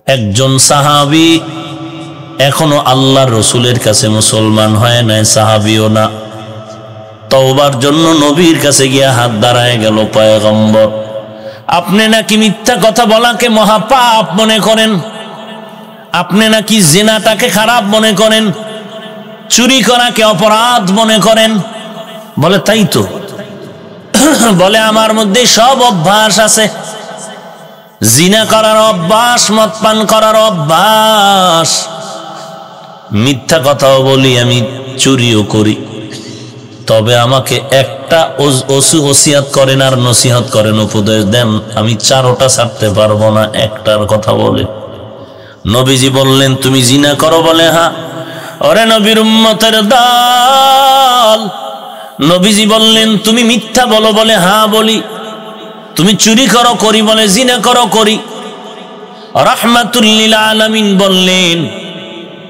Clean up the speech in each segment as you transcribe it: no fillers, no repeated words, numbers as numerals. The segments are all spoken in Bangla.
একজন সাহাবী এখনো আল্লাহর রসুলের কাছে মুসলমান হয় নাই, সাহাবীও না, তওবার জন্য নবীর কাছে গিয়া হাত দাঁড়ায় গেল। পয়গম্বর, আপনি নাকি মিথ্যা কথা বলাকে মহাপাপ মনে করেন, আপনি নাকি জিনাটাকে খারাপ মনে করেন, চুরি করাকে অপরাধ মনে করেন। বলে তাই তো। বলে আমার মধ্যে সব অভ্যাস আছে, জিনা করার অভ্যাস, মদ পান করার অভ্যাস, মিথ্যা কথাও বলি, আমি চুরিও করি। তবে আমাকে একটা ওসিয়ত করেন আর নসিহত করেন, উপদেশ দেন, আমি চারোটা ছাড়তে পারবো না, একটার কথা বলে। নবীজি বললেন তুমি জিনা করো? বলে হ্যাঁ। ওরে নবীর উম্মতের দল, নবীজি বললেন তুমি মিথ্যা বলো? বলে হ্যাঁ বলি। তুমি চুরি করো? করি। বলে জিনা করো? করি। রাহমাতুল লিল আলামিন বললেন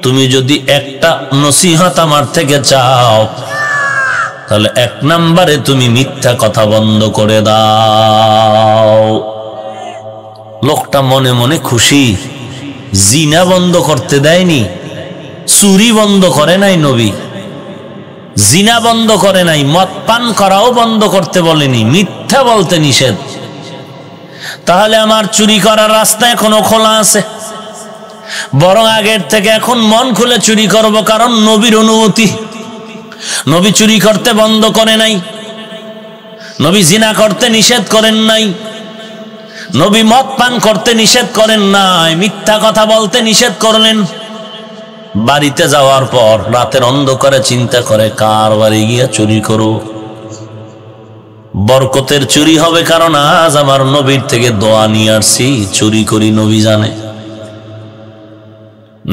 তুমি যদি একটা নসিহত আমার থেকে চাও তাহলে এক নম্বরে তুমি মিথ্যা কথা বন্ধ করে দাও। লোকটা মনে মনে খুশি, জিনা বন্ধ করতে দেয়নি, চুরি বন্ধ করে নাই নবী, জিনা বন্ধ করে নাই, মদ পান করাও বন্ধ করতে বলেনি, মিথ্যা বলতে নিষেধ। তাহলে আমার চুরি করার রাস্তা এখনো খোলা আছে, বরং আগের থেকে এখন মন খুলে চুরি করব, কারণ নবীর অনুমতি। নবী চুরি করতে বন্ধ করে নাই, নবী জিনা করতে নিষেধ করেন নাই, নবী মদ পান করতে নিষেধ করেন নাই, মিথ্যা কথা বলতে নিষেধ করলেন। বাড়িতে যাওয়ার পর রাতের অন্ধকারে চিন্তা করে কার বাড়ি গিয়া চুরি করব, বরকতের চুরি হবে, কারণ আজ আমার নবীর থেকে দোয়া নিয়ে আসছি, চুরি করি নবী জানে।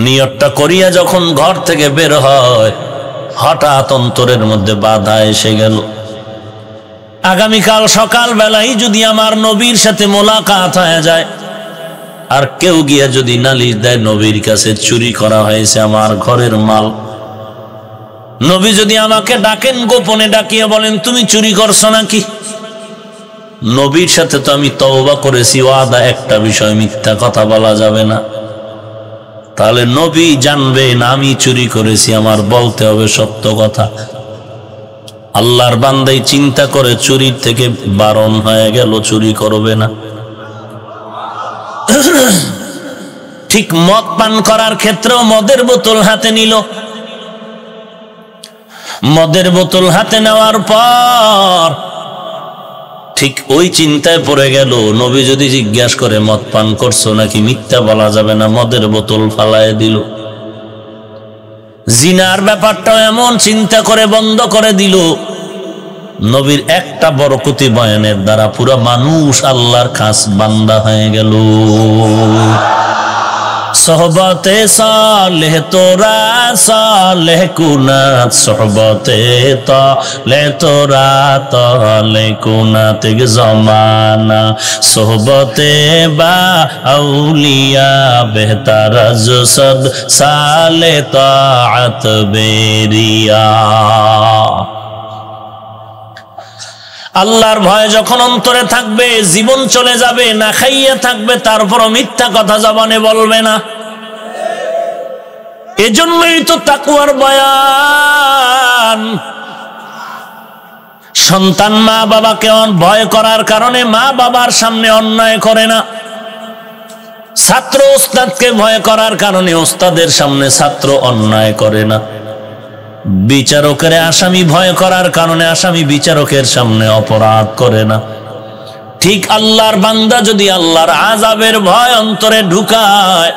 নিয়তটা করিয়া যখন ঘর থেকে বের হয়, হঠাৎ অন্তরের মধ্যে বাধা এসে গেল, আগামীকাল সকাল বেলায় যদি আমার নবীর সাথে মোলাকাত হয়ে যায়, আর কেউ গিয়া যদি নালিশ দেয় নবীর কাছে চুরি করা হয়েছে আমার ঘরের মাল, নবী যদি আমাকে ডাকেন, গোপনে ডাকিয়ে বলেন তুমি চুরি করছো নাকি, নবীর সাথে তো আমি তওবা করেছি, ওয়াদা, একটা বিষয় মিথ্যা কথা বলা যাবে না। তাহলে নবী জানবেন আমি চুরি করেছি, আমার বলতে হবে সত্য কথা। আল্লাহর বান্দাই চিন্তা করে চুরির থেকে বারণ হয়ে গেল, চুরি করবে না। ঠিক মদ পান করার ক্ষেত্রেও মদের বোতল হাতে নিল, মদের বোতল হাতে নেওয়ার পর ঠিক ওই চিন্তায় পড়ে গেল, নবী যদি জিজ্ঞাসা করে মদ পান করছো নাকি, মিথ্যা বলা যাবে না, মদের বোতল ফালায় দিল। জিনার ব্যাপারটাও এমন চিন্তা করে বন্ধ করে দিল। নবীর একটা বরকতি বয়ানের দ্বারা পুরা মানুষ আল্লাহর খাস বান্দা হয়ে গেল। সোহবতে সালেহ তোরা সালেহ কুনাত, সোহবতে তালে তোরা তালে কুনাত জমানা, সোহবতে বা আউলিয়া বেহতার জসদ সালে তাআত বেরিয়া। আল্লাহর ভয় যখন অন্তরে থাকবে, জীবন চলে যাবে, না খাইয়া থাকবে, তারপরও মিথ্যা কথা জবানে বলবে না। এজন্যই তো তাকওয়ার বয়ান। সন্তান মা বাবাকে ভয় করার কারণে মা বাবার সামনে অন্যায় করে না, ছাত্র ওস্তাদকে ভয় করার কারণে ওস্তাদের সামনে ছাত্র অন্যায় করে না, বিচারকের আসামি ভয় করার কারণে আসামি বিচারকের সামনে অপরাধ করে না। ঠিক আল্লাহর বান্দা যদি আল্লাহর আযাবের ভয় অন্তরে ঢুকায়,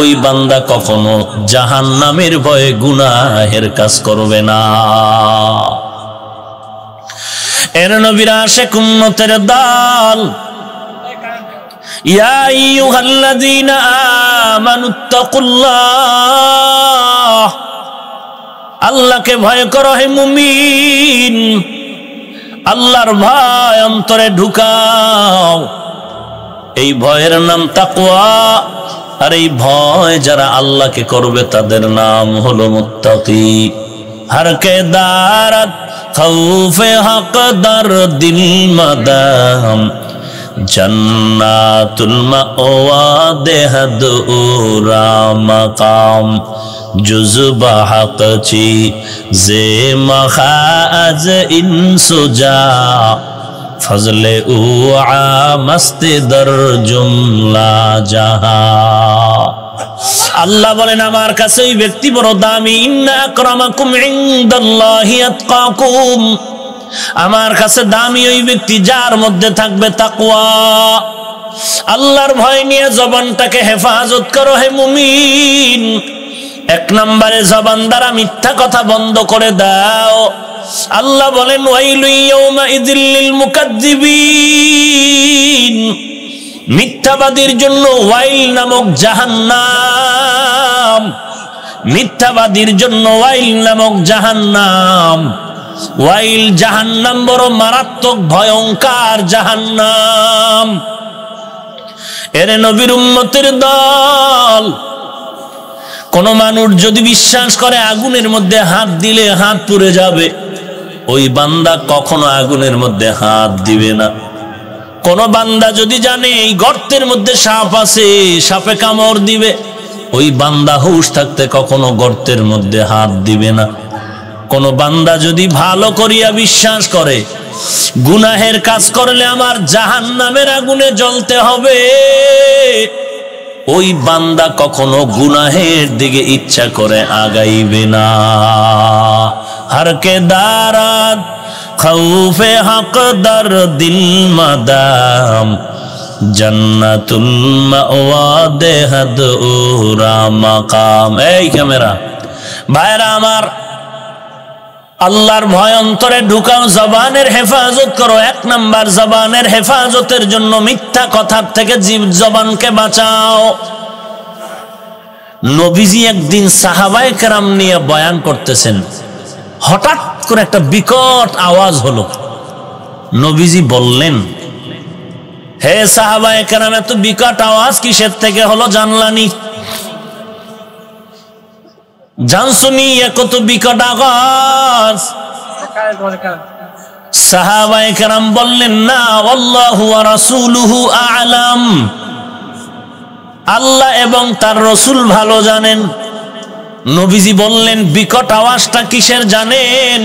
ওই বান্দা কখনো জাহান্নামের ভয়ে গুনাহের কাজ করবে না। এর নবীর আশিক উম্মতের দল, ইয়া আইয়ুহাল্লাযীনা আমানুত্তাকুল্লাহ, আল্লাহকে ভয় করো হে মুমিন, আল্লাহর ভয় অন্তরে ঢুকাও। এই ভয়ের নাম তাকওয়া, আর এই ভয় যারা আল্লাহকে করবে তাদের নাম হলো মুত্তাকি। हर के दारत खौफ हक दर दिल मदाम জান্নাতুল মাওয়া দেহদুরা মাকাম জুজবা হাকচি জে মখাজ ইনসুজা ফজলে উআ মস্তি দর জুমলা জাহা। আল্লাহ বলেন আমার কাছে ওই ব্যক্তি বড় দামি। ইন্না আকরামাকুম ইনদাল্লাহি আতকাকুম, আমার কাছে দামি ওই ব্যক্তি যার মধ্যে থাকবে তাকওয়া। আল্লাহর ভয় নিয়ে জবানটাকে হেফাজত করো হে মুমিন। এক নম্বরে জবান দ্বারা মিথ্যা কথা বন্ধ করে দাও। আল্লাহ বলেন ওয়াইলু ইয়াউমা ইযিল লিল মুকাজ্জিবিন, মিথ্যাবাদীর জন্য ওয়াইল নামক জাহান্নাম, মিথ্যাবাদীর জন্য ওয়াইল নামক জাহান্নাম। ওয়াইল জাহান্নাম বড় মারাত্মক ভয়ঙ্কর জাহান্নাম। এরে নবীর উম্মতের দল, কোন মানুষ যদি বিশ্বাস করে আগুনের মধ্যে হাত দিলে হাত পুড়ে যাবে, ওই বান্দা কখনো আগুনের মধ্যে হাত দিবে না। কোন বান্দা যদি জানে এই গর্তের মধ্যে সাপ আছে, সাপে কামড় দিবে, ওই বান্দা হুঁশ থাকতে কখনো গর্তের মধ্যে হাত দিবে না। কোন বান্দা যদি ভালো করিয়া বিশ্বাস করে গুনাহের কাজ করলে আমার জাহান্নামের আগুনে জ্বলতে হবে, ওই বান্দা কখনো গুনাহের দিকে ইচ্ছা করে আগাইবে না। হরকে দারাত খৌফে হক দর দিল মাদাম জান্নাতুল মাওয়া দেহদুরা মাকাম। এই ক্যামেরা ভাইরা আমার, আল্লাহর ভয় অন্তরে ঢুকাও, জবানের হেফাজত করো। এক নাম্বার জবানের হেফাজতের জন্য মিথ্যা কথার থেকে জবানকে বাঁচাও। নবীজি একদিন সাহাবায়ে কেরাম নিয়ে বয়ান করতেছেন, হঠাৎ করে একটা বিকট আওয়াজ হলো। নবীজি বললেন, হে সাহাবায়ে কেরাম, এত বিকট আওয়াজ কিসের থেকে হলো জানলানি? জানসুনি কত বিকট আওয়াজ? সাহাবায়ে কেরাম বললেন, না, আল্লাহু ওয়া রাসূলুহু আ'লাম, আল্লাহ এবং তার রাসূল ভালো জানেন। নবীজি বললেন, বিকট আওয়াজটা কিসের জানেন?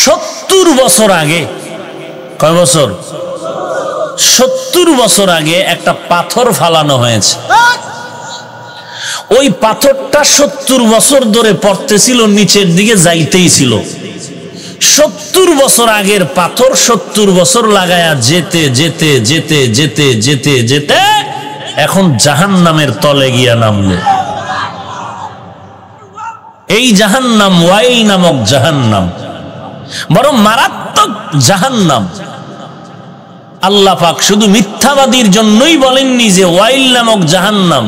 70 বছর আগে, কয় বছর? 70 বছর আগে একটা পাথর ফালানো হয়েছে। ওই পাথরটা 70 বছর ধরে পড়তেছিল, নিচের দিকে যাইতেই ছিল। 70 বছর আগের পাথর 70 বছর লাগায়া যেতে যেতে যেতে যেতে যেতে যেতে এখন জাহান্নামের তলে গিয়া নামলো। এই জাহান্নাম ওয়াইল নামক জাহান্নাম, বড় মারাত্মক জাহান্নাম। আল্লাহ পাক শুধু মিথ্যাবাদীর জন্যই বলেননি যে ওয়াইল নামক জাহান্নাম।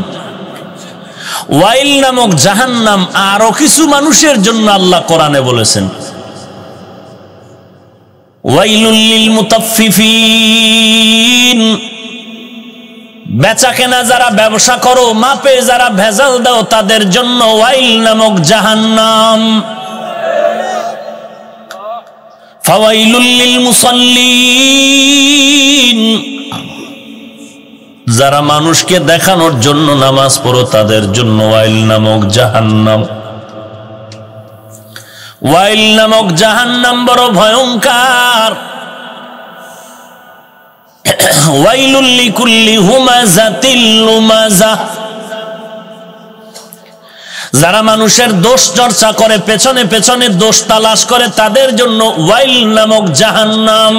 ওয়াইল নামক জাহান্নাম আরো কিছু মানুষের জন্য আল্লাহ কোরআনে বলেছেন, ওয়াইলুল লিল মুতাফফিফিন, বেচা কেনা যারা ব্যবসা করো, মাপে যারা ভেজাল দাও, তাদের জন্য ওয়াইল নামক জাহান্নাম। ফাওয়াইলুল লিল মুসাল্লিন, যারা মানুষকে দেখানোর জন্য নামাজ পড়ো, তাদের জন্য ওয়াইল নামক জাহান্নাম। ওয়াইল নামক জাহান্নাম বড় ভয়ঙ্কর। ওয়াইলুল লিকুল্লি হুমাযাতিল লুমাযাহ, যারা মানুষের দোষ চর্চা করে, পেছনে পেছনে দোষ তালাশ করে, তাদের জন্য ওয়াইল নামক জাহান্নাম।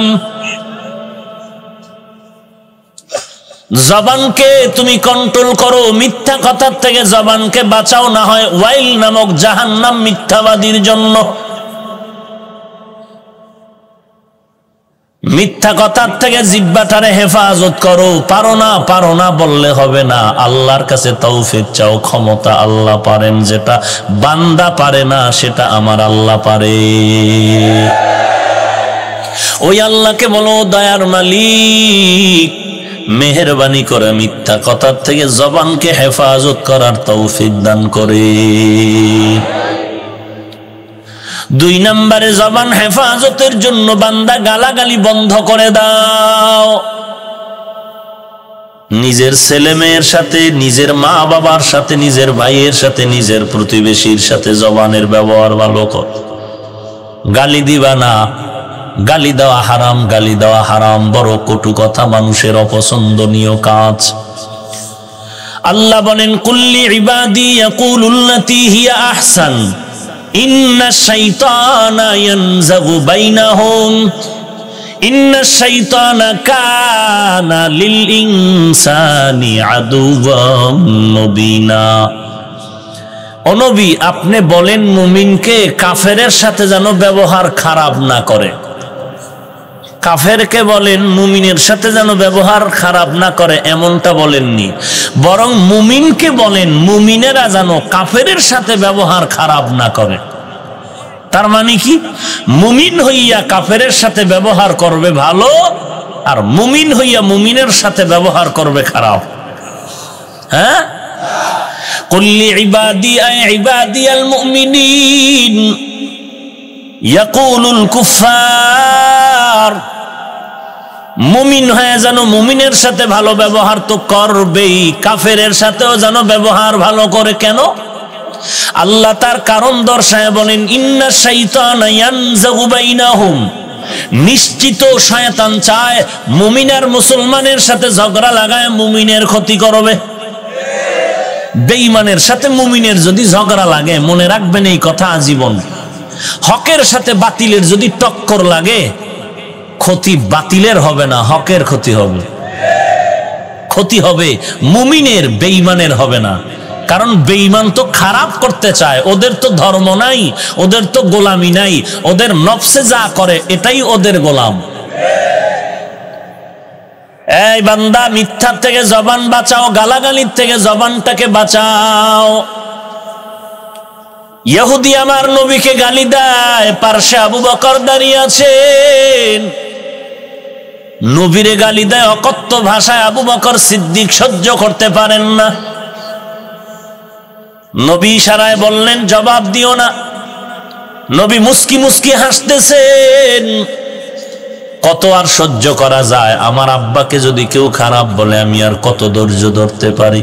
জবানকে তুমি কন্ট্রোল করো, মিথ্যা কথার থেকে জবানকে বাঁচাও, না হয় ওয়াইল নামক জাহান্নাম মিথ্যাবাদীর জন্য। মিথ্যা কথার থেকে জিহ্বাটারে হেফাজত করো। পারো না বললে হবে না, আল্লাহর কাছে তৌফিক চাও। ক্ষমতা আল্লাহ পারেন, যেটা বান্দা পারে না সেটা আমার আল্লাহ পারে। ওই আল্লাহকে বলো, দয়ার মালিক, মেহেরবানি করে মিথ্যা কথার থেকে জবানকে হেফাজত করার তৌফিক দান করে। দুই নম্বরে জবান হেফাজতের জন্য বান্দা গালাগালি বন্ধ করে দাও। নিজের ছেলে মেয়ের সাথে, নিজের মা বাবার সাথে, নিজের ভাইয়ের সাথে, নিজের প্রতিবেশীর সাথে জবানের ব্যবহার ভালো কর। গালি দিবা না, গালি দেওয়া হারাম, গালি দেওয়া হারাম, বড় কটু কথা, মানুষের অপছন্দনীয় কাজ। আল্লাহ বলেন কুল্লি ইবাদি ইয়াকুলুল্লাতী হিয়া আহসান ইন্নাশ শাইতানা ইয়ানজাগু বাইনাহুম ইন্নাশ শাইতানা কানা লিল ইনসানি আদুওয়াম মুবিনা। ও নবী, আপনি বলেন মুমিনকে কাফেরের সাথে যেন ব্যবহার খারাপ না করে। কাফেরকে বলেন মুমিনের সাথে যেন ব্যবহার খারাপ না করে, এমনটা বলেননি, বরং মুমিনকে বলেন মুমিনেরা যেন কাফেরের সাথে ব্যবহার খারাপ না করে। তার মানে কি? মুমিন হইয়া কাফেরের সাথে ব্যবহার করবে ভালো, আর মুমিন হইয়া মুমিনের সাথে ব্যবহার করবে খারাপ। হ্যাঁ, কুল্লি ইবাদি আই ইবাদিয়াল মুমিনিন ইয়াকুলুল কুফার, মুমিন হয়ে যেন মুমিনের সাথে ভালো ব্যবহার তো করবেই, কাফেরের সাথেও যেন ব্যবহার ভালো করে। কেন? আল্লাহ তার কারণ দর্শায় বলেন ইন্নাশ শাইতানা ইয়ানজাগু বাইনাহুম, নিশ্চিত শয়তান চায় মুমিন আর মুসলমানের সাথে ঝগড়া লাগায় মুমিনের ক্ষতি করবে। বেঈমানের সাথে মুমিনের যদি ঝগড়া লাগে, মনে রাখবেন এই কথা আজীবন, হকের সাথে বাতিলের যদি টক্কর লাগে, ক্ষতি বাতিলের হবে না, হকের ক্ষতি হবে। ক্ষতি হবে মুমিনের, বেঈমানের হবে না। কারণ বেঈমান তো খারাপ করতে চায়, ওদের তো ধর্ম নাই, ওদের তো গোলামি নাই, ওদের নফসে যা করে এটাই ওদের গোলাম। এই বান্দা, মিথ্যার থেকে জবান বাঁচাও, গালাগালির থেকে জবানটাকে বাঁচাও। ইহুদি আমার নবীকে গালি দেয়, পার্শ্বে আবু বকর দাঁড়িয়ে আছেন, নবীরে গালি দেয় অকথ্য ভাষায়, আবু বকর সিদ্দিক সহ্য করতে পারেন না। নবী ইশারায় বললেন জবাব দিও না। নবী মুস্কি মুস্কি হাসতেছেন। কত আর সহ্য করা যায়? আমার আব্বাকে যদি কেউ খারাপ বলে আমি আর কত ধৈর্য ধরতে পারি?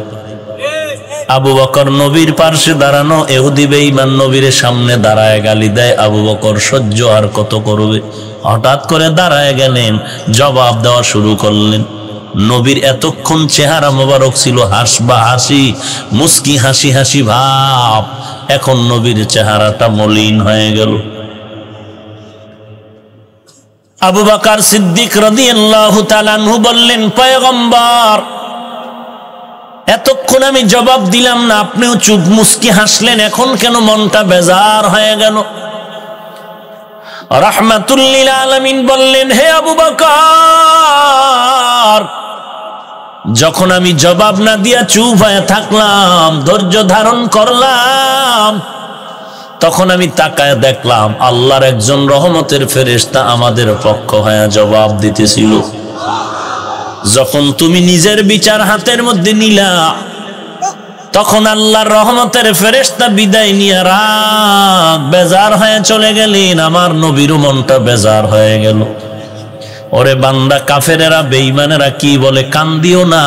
আবু বকর নবীর পার্শ্বে দাঁড়ানো, ইহুদি বেঈমান নবীর সামনে দাঁড়ায় গালি দেয়, আবু বকর সহ্য আর কত করবে? হঠাৎ করে দাঁড়ায় গেলেন, জবাব দেওয়া শুরু করলেন। নবীর এতক্ষণ চেহারা মোবারক ছিল হাসবা হাসি, মুস্কি হাসি হাসি ভাব, এখন নবীর চেহারাটা মলিন হয়ে গেল। আবু বকর সিদ্দিক রাদিয়াল্লাহু তাআলা আনহু বললেন, পয়গম্বর, এতক্ষণ আমি জবাব দিলাম না, আপনিও চুপ মুস্কি হাসলেন, এখন কেন মনটা বেজার হয়ে গেল? রাহমাতুল লিল আলামিন বললেন, হে আবু বকর, যখন আমি জবাব না দিয়া চুপ হয়ে থাকলাম, ধৈর্য ধারণ করলাম, তখন আমি তাকায় দেখলাম আল্লাহর একজন রহমতের ফেরেশতা আমাদের পক্ষ হয়ে জবাব দিতেছিল। যখন তুমি নিজের বিচার হাতের মধ্যে নিলা, তখন আল্লাহর রহমতের ফেরেশতা বিদায় নিয়ে রাগ বেজার হয়ে চলে গেলেন। আমার নবীর মনটা বেজার হয়ে গেল। ওরে বান্দা, কাফেরেরা বেঈমানেরা কি বলে? কান্দিও না,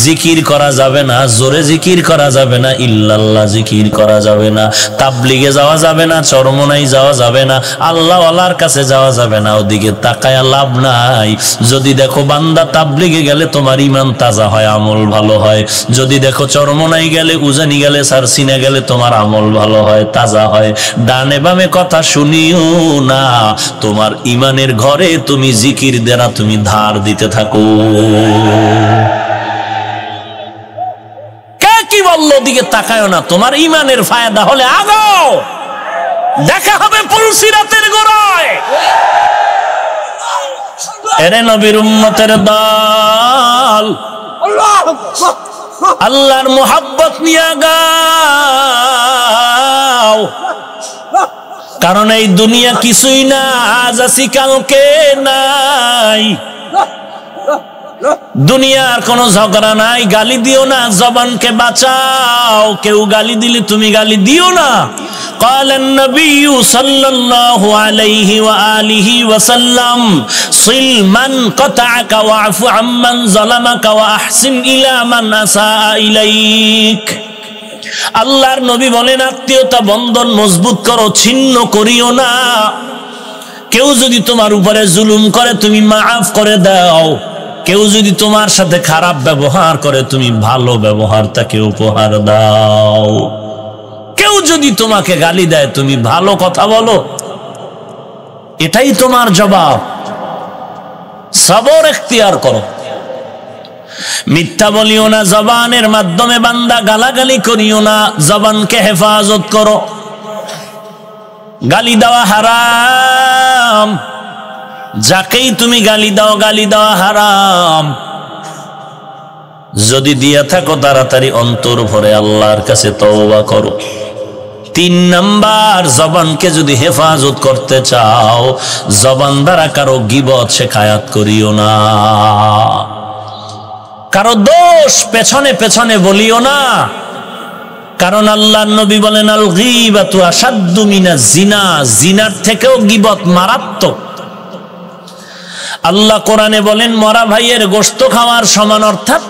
জিকির করা যাবে না, জোরে জিকির করা যাবে না, ইল্লাল্লাহ জিকির করা যাবে না, তাবলিগে যাওয়া যাবে না, চরমনাই যাওয়া যাবে না, আল্লাহ ওয়ালার কাছে যাওয়া যাবে না, ওদিকে তাকায়া লাভ নাই। যদি দেখো বান্দা তাবলিগে গেলে তোমার ইমান তাজা হয়, আমল ভালো হয়। যদি দেখো চরমনাই গেলে, উজানি গেলে, সারসিনা গেলে তোমার আমল ভালো হয়, তাজা হয়। ডানে বামে কথা শুনিও না, তোমার ইমানের ঘরে তুমি জিকির দ্বারা তুমি ধার দিতে থাকো। কে কি বললো দিকে তাকায় না, তোমার ইমানের ফায়দা হলে আগাও, দেখা হবে পুলসিরাতের গোড়ায়। এরে নবীর উম্মতের দল, আল্লাহর মুহাব্বত নিয়ে গাও, কারণ এই দুনিয়া কিছুই না, আজ আছি কালকে নাই। দুনিয়ার কোনো ঝগড়া নাই, গালি দিও না, জবানকে বাঁচাও। কেউ গালি দিলে তুমি গালি দিও না। قال النبي صلى الله عليه وآله وسلم صل من قطعك واعف عمن ظلمك وأحسن إلى من أساء إليك। আল্লাহর নবী বলেন, আত্মীয়তা বন্ধন মজবুত করো, ছিন্ন করিও না। কেউ যদি তোমার উপরে জুলুম করে তুমি মাফ করে দাও। কেউ যদি তোমার সাথে খারাপ ব্যবহার করে তুমি ভালো ব্যবহার তাকে উপহার দাও। কেউ যদি তোমাকে গালি দেয় তুমি ভালো কথা বলো, এটাই তোমার জবাব। সবর এখতিয়ার করো। মিথ্যা বলিও না, জবানের মাধ্যমে বান্দা গালাগালি করিও না, জবানকে হেফাজত করো। গালি দেওয়া হারাম, যাকেই তুমি গালি দাও গালি দেওয়া হারাম। যদি দিয়া থাকো তাড়াতাড়ি অন্তর ভরে আল্লাহর কাছে তওবা করো। 3 নাম্বার, জবানকে যদি হেফাজত করতে চাও জবান দ্বারা কারো গীবত শিকায়াত করিও না, কারো দোষ পেছনে পেছনে বলিও না। কারণ আল্লাহর নবী বলেন, আল গীবাতু আশাদ্দু মিনাজ জিনা, জিনার থেকেও গীবত মারাত্মক। আল্লাহ কোরআনে বলেন, মরা ভাইয়ের গোশত খাওয়ার সমান, অর্থাৎ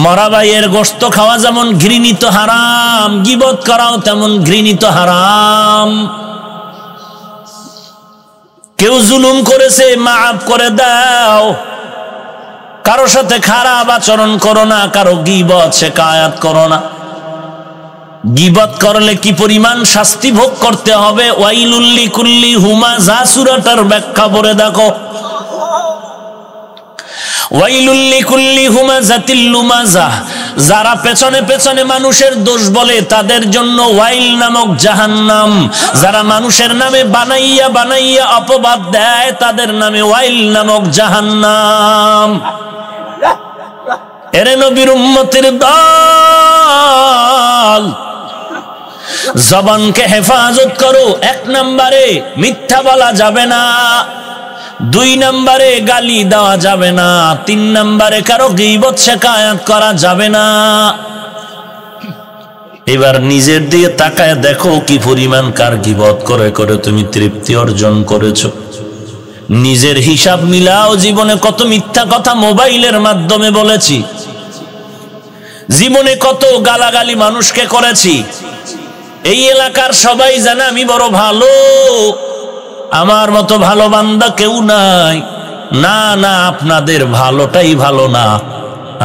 মরা ভাইয়ের গোশত খাওয়া যেমন ঘৃণিত হারাম, গীবত করাও তেমন ঘৃণিত হারাম। কেউ জুলুম করেছে মাফ করে দাও। কারো সাথে খারাপ আচরণ করো না, কারো গীবত শিকায়াত করো না। গীবত করলে কি পরিমাণ শাস্তি ভোগ করতে হবে, ওয়াইলুল লিকুল্লি হুমাযা সূরাটার ব্যাখ্যা পড়ে দেখো। ওয়াইলুল লিকুল্লি হুমাযাতিল লুমাযা, যারা পেছনে পেছনে মানুষের দোষ বলে তাদের জন্য ওয়াইল নামক জাহান্নাম। যারা মানুষের নামে বানাইয়া বানাইয়া অপবাদ দেয় তাদের নামে ওয়াইল নামক জাহান্নাম। এরে নবীর উম্মতের দল, জবানকে হেফাজত করো। 1 নম্বরে মিথ্যা বলা যাবে না, 2 নম্বরে গালি দেওয়া যাবে না, 3 নম্বরে কারো গীবত শিকায়াত করা যাবে না। এবার নিজের দিকে তাকায় দেখো কি পরিমাণ কার গীবত করে করে তুমি তৃপ্তি অর্জন করেছো। নিজের হিসাব মিলাও, জীবনে কত মিথ্যা কথা মোবাইলের মাধ্যমে বলেছি, জীবনে কত গালাগালি মানুষকে করেছি। এই এলাকার সবাই জানে আমি বড় ভালো, আমার মতো ভালো বান্দা কেউ নাই। না না, আপনাদের ভালোটাই ভালো না।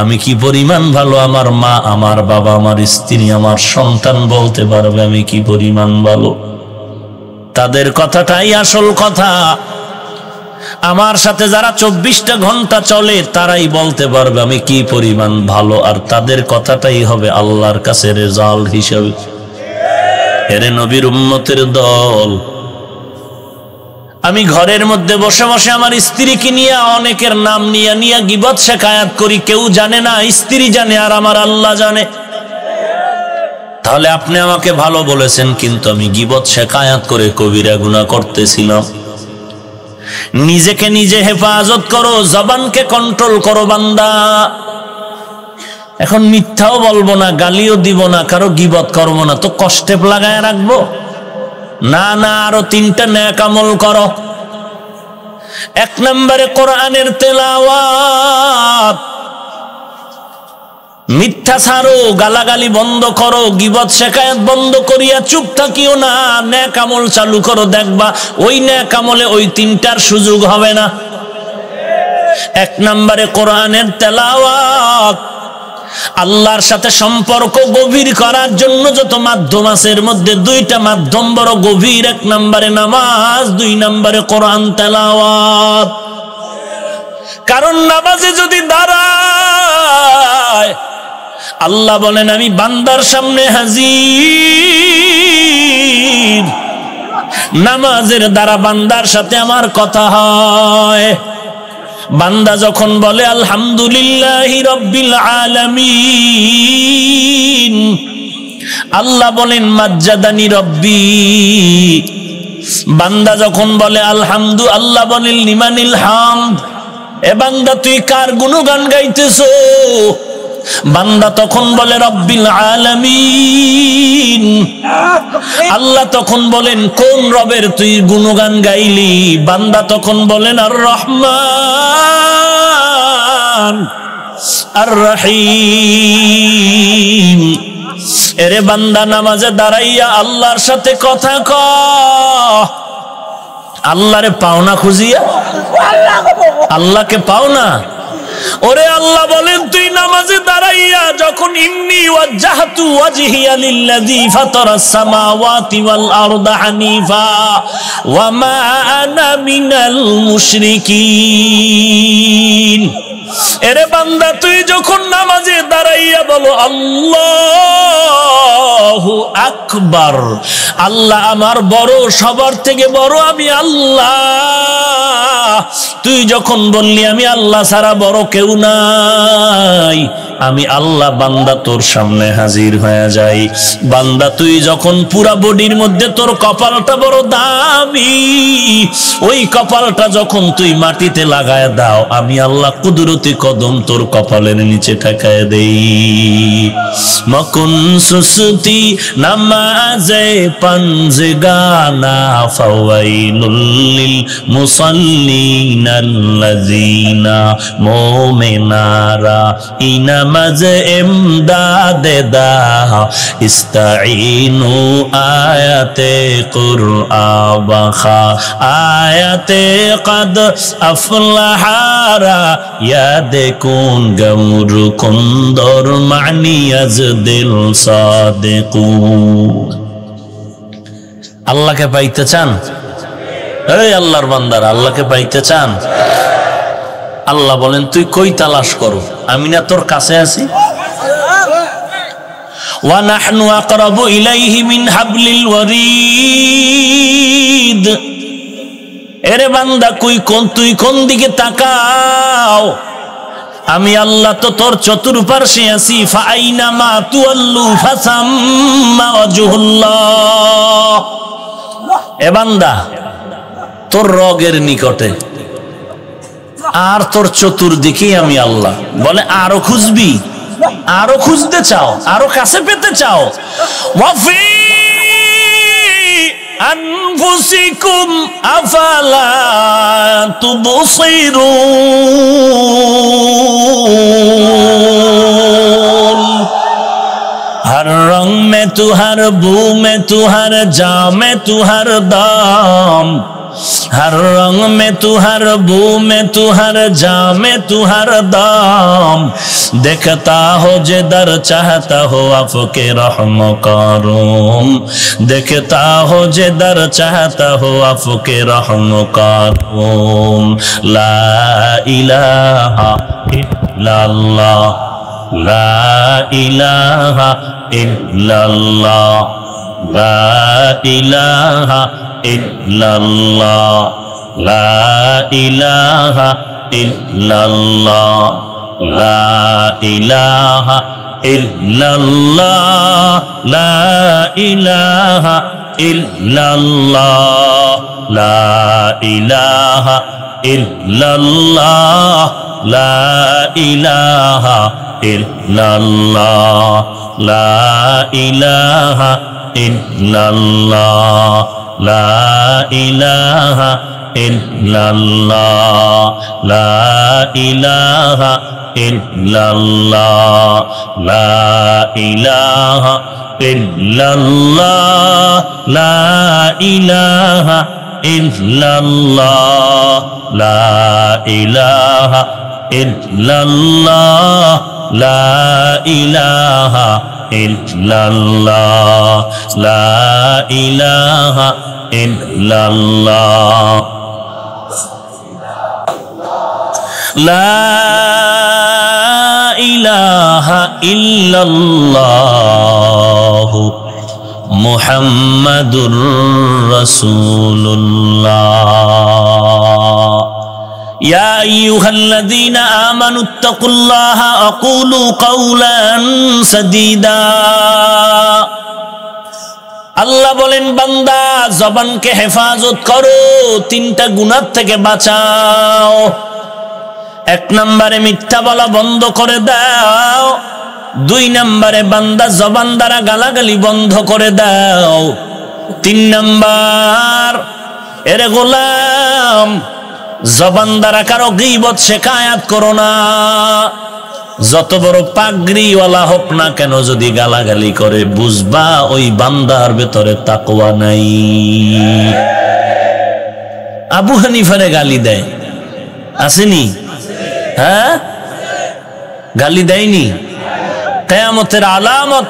আমি কি পরিমাণ ভালো আমার মা, আমার বাবা, আমার স্ত্রী, আমার সন্তান বলতে পারবে আমি কি পরিমাণ ভালো। তাদের কথাটাই আসল কথা। আমার সাথে যারা 24টা ঘন্টা চলে তারাই বলতে পারবে আমি কি পরিমাণ ভালো, আর তাদের কথাটাই হবে আল্লাহর কাছে রেজাল্ট হিসেবে। এরে নবীর উম্মতের দল, আমি ঘরের মধ্যে বসে বসে আমার স্ত্রীকে নিয়ে অনেকের নাম নিয়ে নিয়ে গীবত শিকায়াত করি, কেউ জানে না, স্ত্রী জানে আর আমার আল্লাহ জানে। তাহলে আপনি আমাকে ভালো বলেছেন, কিন্তু আমি গীবত শিকায়াত করে কবিরা গুনাহ করতেছিলাম। নিজেকে নিজে হেফাজত করো, জবানকে কন্ট্রোল করো বান্দা। এখন মিথ্যাও বলবো না, গালিও দিব না, কারো গীবত করবো না, তো কষ্টে লাগায় রাখবো না। না, আরো 3টা নেক আমল করো। 1 নম্বরে কোরআনের তেলাওয়াত, মিথ্যা ছাড়ো, গালাগালি বন্ধ করো, গীবত শিকায়াত বন্ধ করিয়া চুপ থাকিও না, নেক আমল চালু করো। দেখবা ওই নেক আমলে ওই 3টার সুযোগ হবে না। 1 নম্বরে কোরআনের তেলাওয়াত। আল্লাহর সাথে সম্পর্ক গভীর করার জন্য যত মাধ্যম আছে এর মধ্যে 2টা মাধ্যম বড় গভীর। 1 নম্বরে নামাজ, 2 নম্বরে কোরআন তেলাওয়াত। কারণ নামাজে যদি দাঁড়ায় আল্লাহ বলেন আমি বান্দার সামনে হাজির। নামাজের দ্বারা বান্দার সাথে আমার কথা হয়। বান্দা যখন বলে আলহামদুলিল্লাহি রাব্বিল আলামিন, আল্লাহ বলেন মাজ্জাদানি রব্বি। বান্দা যখন বলে আলহামদু, আল্লাহ বলেন লিমানিল হামদ। এ বান্দা তুই কার গুণগান গাইতেছো? বান্দা তখন বলে রব্বিল আলামিন। আল্লাহ তখন বলেন কোন রবের তুই গুণগান গাইলি? বান্দা তখন বলেন আর রহমান আর রহিম। এরে বান্দা নামাজে দাঁড়াইয়া আল্লাহর সাথে কথা ক। আল্লাহরে পাও না খুঁজিয়া? আল্লাহকে পাও না? ওরে আল্লাহ বলেন তুই নামাজে দাঁড়াইয়া যখন ইন্নী ওয়াজ্জাহতু ওয়াজহিয়া লিল্লাযী ফাতারাস সামাওয়াতি ওয়াল আরদা হানিফা ওয়া মা আনা মিনাল মুশরিকিন। এরে বান্দা তুই যখন নামাজে দাঁড়াইয়া বলো আল্লাহু আকবার, আল্লাহ আমার বড়, সবার থেকে বড় আমি আল্লাহ, তুই যখন বললি আমি আল্লাহ ছাড়া বড় কেউ নাই, আমি আল্লাহ বান্দা তোর সামনে হাজির হয়ে যাই। বান্দা তুই যখন পুরা বডির মধ্যে তোর কপালটা বড় দামি, ওই কপালটা যখন তুই মাটিতে লাগায় দাও, আমি আল্লাহ কুদরতি কদম তোর কপালের নিচে ঠেকায় দেই। মকুন সুস্তি নামাজে পাঞ্জে গানা ফাওয়াইলুল লিল মুসাল্লিনাল্লাযিনা মুমিনারা ইনামাজ ইমদাদে দা ইস্তাঈনু আয়াতে কুরআবা আয়াতে কদ আফলাহারা ইয়াদেকুন গমরু কুন্দর মানি আজ দিল সাদিকু। আল্লাহকে পাইতে চান? এই আল্লাহর বান্দারা, আল্লাহকে পাইতে চান? আল্লাহ বলেন তুই কই তালাশ করো, আমি না তোর কাছে আছি। ওয়া নাহনু আকরাবু ইলাইহি মিন হাবলিল ওয়ারিদ। এরে বান্দা তুই কোন দিকে তাকাও, আমি আল্লাহ তো তোর চতুর্পার্শ্বে আছি। ফাআইনামা তুওয়াল্লু ফাসাম্মা ওয়াজহুল্লাহ। এ বান্দা তোর রগের নিকটে আর তোর চতুর্দিকেই আমি আল্লাহ। বলে আরো খুঁজবি, আরো খুঁজতে চাও, আরো কাছে পেতে চাও? ওয়াফি আনফুসিকুম আফালা তুবসিরুন। हर रंग में तू, हर बू में तू, हर जा में तू, हर दाम। हर रंग में तू, हर बू में तू, हर जा में तू, हर दाम। देखता हो जिधर चाहता हो आपके रहम करूम। देखता हो जिधर चाहता हो आपके रहम करूम। ला इलाहा इल्लल्लाह, ला इलाहा इल्लल्लाह, ला इलाहा इल्लल्लाह, ला इलाहा इल्लल्लाह, ला इलाहा इल्लल्लाह, ला इलाहा इल्लल्लाह, ला इलाहा इल्लल्लाह, ला इलाहा इल्लल्लाह, ला इलाहा इल्लल्लाह, ला इलाहा इल्लल्लाह, ला इलाहा इल्लल्लाह, ला इलाहा इल्लल्लाह, ला इलाहा इल्लल्लाह, ला इलाहा इल्लल्लाह, ला इलाहा इल्लल्लाह, ला इलाहा इल्लल्लाह, ला इलाहा इल्लल्लाह मुहम्मदुर रसूलुल्लाह। या अय्युहल्लज़ीना आमनुत्तकुल्लाह अक़ूलू क़ौलान सदीदा। আল্লাহ বলেন বান্দা জবানকে হেফাজত করো, তিনটা গুনাহ থেকে বাঁচাও। এক নম্বরে মিথ্যা বলা বন্ধ করে দাও, দুই নম্বরে বান্দা জবান দ্বারা গালাগালি বন্ধ করে দাও, তিন নম্বর এরে গোলাম জবান দ্বারা কারো গীবত শিকায়াত করো না। যত বড় পাগড়িওয়ালা হোক না কেন, যদি গালাগালি করে বুঝবা ওই বান্দার ভেতরে তাকওয়া নাই। আবু হানিফারে গালি দেয়, আসেনি? হ্যাঁ, গালি দেয়নি? কিয়ামতের আলামত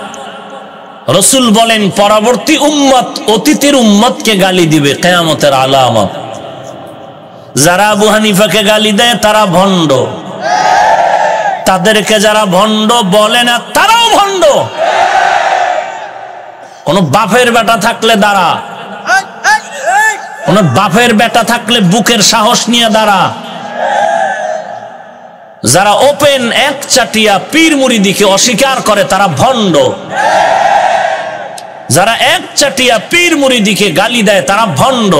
রাসূল বলেন পরবর্তী উম্মত অতীতের উম্মতকে গালি দিবে, কিয়ামতের আলামত। যারা আবু হানিফাকে গালি দেয় তারা ভণ্ড, তাদেরকে যারা ভণ্ড বলে না তারাও ভণ্ড। কোন বাপের বেটা থাকলে দাঁড়া, কোন বাপের বেটা থাকলে বুকের সাহস নিয়ে দাঁড়া। যারা ওপেন এক চাটিয়া পীর মুরিদিকে অস্বীকার করে তারা ভণ্ড, যারা এক চাটিয়া পীর মুরিদিকে গালি দেয় তারা ভণ্ড,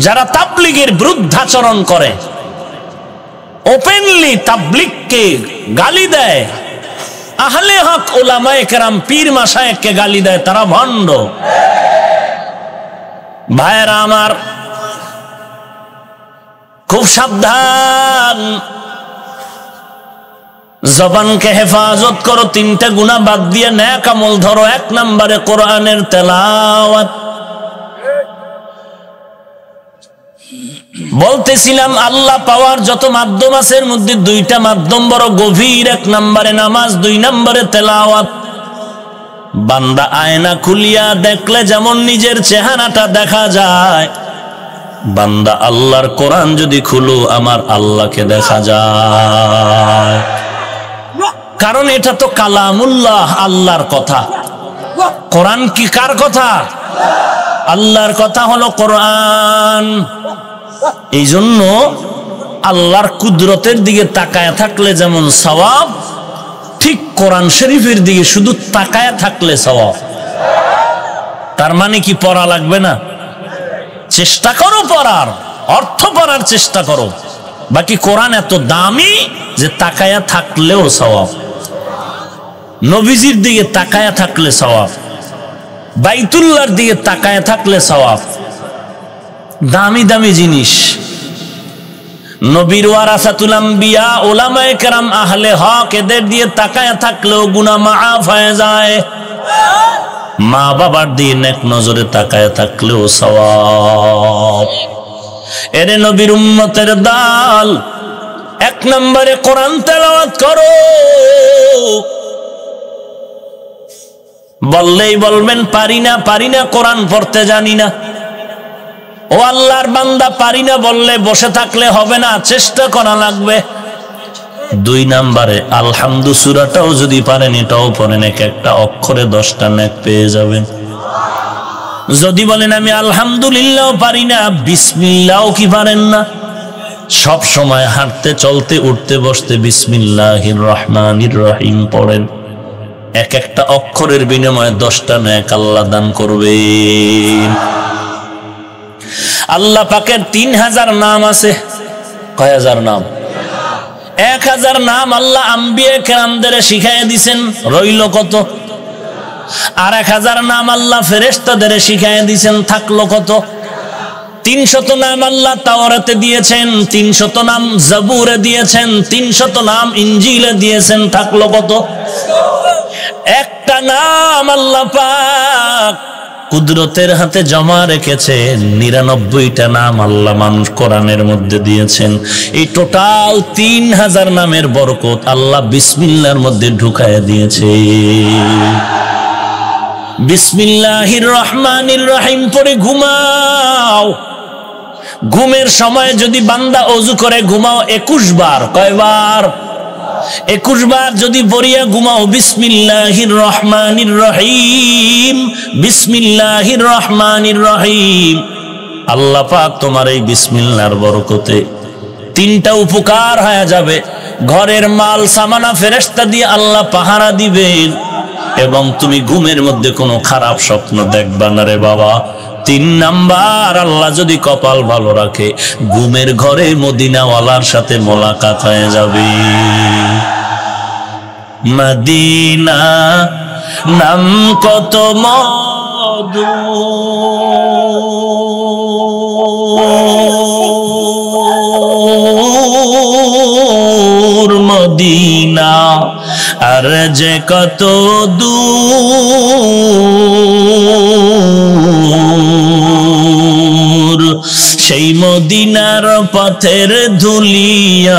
যারা তাবলীগের বিরুদ্ধাচরণ করে, ওপেনলি তাবলীগকে গালি দেয়, আহলে হক উলামায়ে কেরাম পীর মাশায়েখকে গালি দেয়, তারা ভণ্ড। ভাইরা আমার, খুব সাবধান, জবানকে হেফাজত করো, তিনটা গুনাহ বাদ দিয়ে নেক আমল ধরো। এক নম্বরে কোরআনের তেলাওয়াত। বলতেছিলাম আল্লাহ পাওয়ার যত মাধ্যম আছে এর মধ্যে দুইটা মাধ্যম বড় গভীর। এক নম্বরে নামাজ, দুই নম্বরে তেলাওয়াত। বান্দা আয়না খুলিয়া দেখলে যেমন নিজের চেহারাটা দেখা যায়, বান্দা আল্লাহর কোরআন যদি খুলো আমার আল্লাহকে দেখা যায়। কারণ এটা তো কালামুল্লাহ, আল্লাহর কথা। কোরআন কি কার কথা? আল্লাহর কথা হলো কোরআন। এই জন্য আল্লাহর কুদরতের দিকে তাকায় থাকলে যেমন সওয়াব, ঠিক কোরআন শরীফের দিকে শুধু তাকায় থাকলে সওয়াব। তার মানে কি পড়া লাগবে না? চেষ্টা করো পড়ার, অর্থ পড়ার চেষ্টা করো। বাকি কোরআন এত দামি যে তাকায়া থাকলেও সওয়াব। নবীজির দিকে তাকায়া থাকলে সওয়াব, বাইতুল্লাহর দিকে তাকায়া থাকলে সওয়াব। দামি দামি জিনিস। নবীর ওয়ারাসাতুল আম্বিয়া উলামায়ে কেরাম আহলে হক এদের দিয়ে তাকায়া থাকলেও গুনাহ মাফ হয়ে যায়। মা বাবার দিয়ে নেক নজরে তাকায়া থাকলেও সওয়াব। এরে নবীর উম্মতের দল, এক নম্বরে কোরআন তেলাওয়াত করো। বললেই বলবেন পারি না, পারি না, কোরআন পড়তে জানি না। ও আল্লাহর বান্দা, পারি না বললে বসে থাকলে হবে না, চেষ্টা করা লাগবে। দুই নম্বরে আলহামদু সূরাটাও যদি পারেন এটাও পড়েন, এক একটা অক্ষরে 10টা নেক পেয়ে যাবেন। যদি বলেন আমি আলহামদুলিল্লাহ পারি না, বিসমিল্লাহও কি পারেন না? সব সময় হাঁটতে চলতে উঠতে বসতে বিসমিল্লাহির রহমানির রহিম পড়েন। এক একটা অক্ষরের বিনিময়ে 10টা নেক আল্লাহ দান করবেন। আল্লাহ পাকের 3000 নাম আছে। কয় হাজার নাম? 1000 নাম আল্লাহ আম্বিয়া কেরামদের শিখাইয়া দিছেন, রইল কত? আর 1000 নাম আল্লাহ ফেরেশতাদের শিখাইয়া দিছেন, থাকলো কত? 300 নাম আল্লাহ তাওরাতে দিয়েছেন, 300 নাম জাবুরে দিয়েছেন, 300 নাম ইনজিলে দিয়েছেন, থাকলো কত? একটা নাম আল্লাহ পাক কুদরতের হাতে জমা রেখেছেন, 99টা নাম আল্লাহ মানুষ কোরআনের মধ্যে দিয়েছেন। এই টোটাল 3000 নামের বরকত আল্লাহ বিসমিল্লাহর মধ্যে ঢুকায়া দিয়েছে। বিসমিল্লাহির রহমানির রহিম পড়ে ঘুমাও। ঘুমের সময় যদি বান্দা ওযু করে ঘুমাও 21 বার। কয়বার? 21 বার যদি পড়িয়া ঘুমাও বিসমিল্লাহির রহমানির রহিম, বিসমিল্লাহির রহমানির রহিম, আল্লাহ পাক তোমার এই বিসমিল্লাহর বরকতে 3টা উপকার হয়ে যাবে। ঘরের মাল সামানা ফেরেশতা দিয়ে আল্লাহ পাহারা দিবেন, এবং তুমি ঘুমের মধ্যে কোনো খারাপ স্বপ্ন দেখবা না রে বাবা। তিন নাম্বার, আল্লাহ যদি কপাল ভালো রাখে ঘুমের ঘরে মদিনাওয়ালার সাথে মোলাকাত হয়ে যাবে। মদিনা নাম কত মধু, মদিনা আর যে কত দূর, সেই মদিনার পথের ধুলি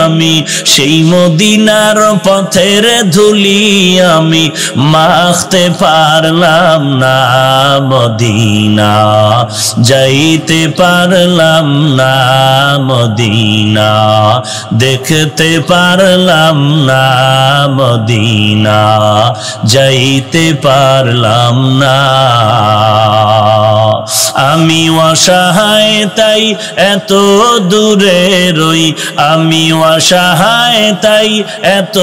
আমি, সেই মদিনার পথের ধুলি আমি মাখতে পারলাম না, মদিনা যাইতে পারলাম না, মদিনা দেখতে পারলাম না, মদিনা যাইতে পারলাম না। আমি অসহায় তাই এত দূরে রই, আমি অসহায় তাই এত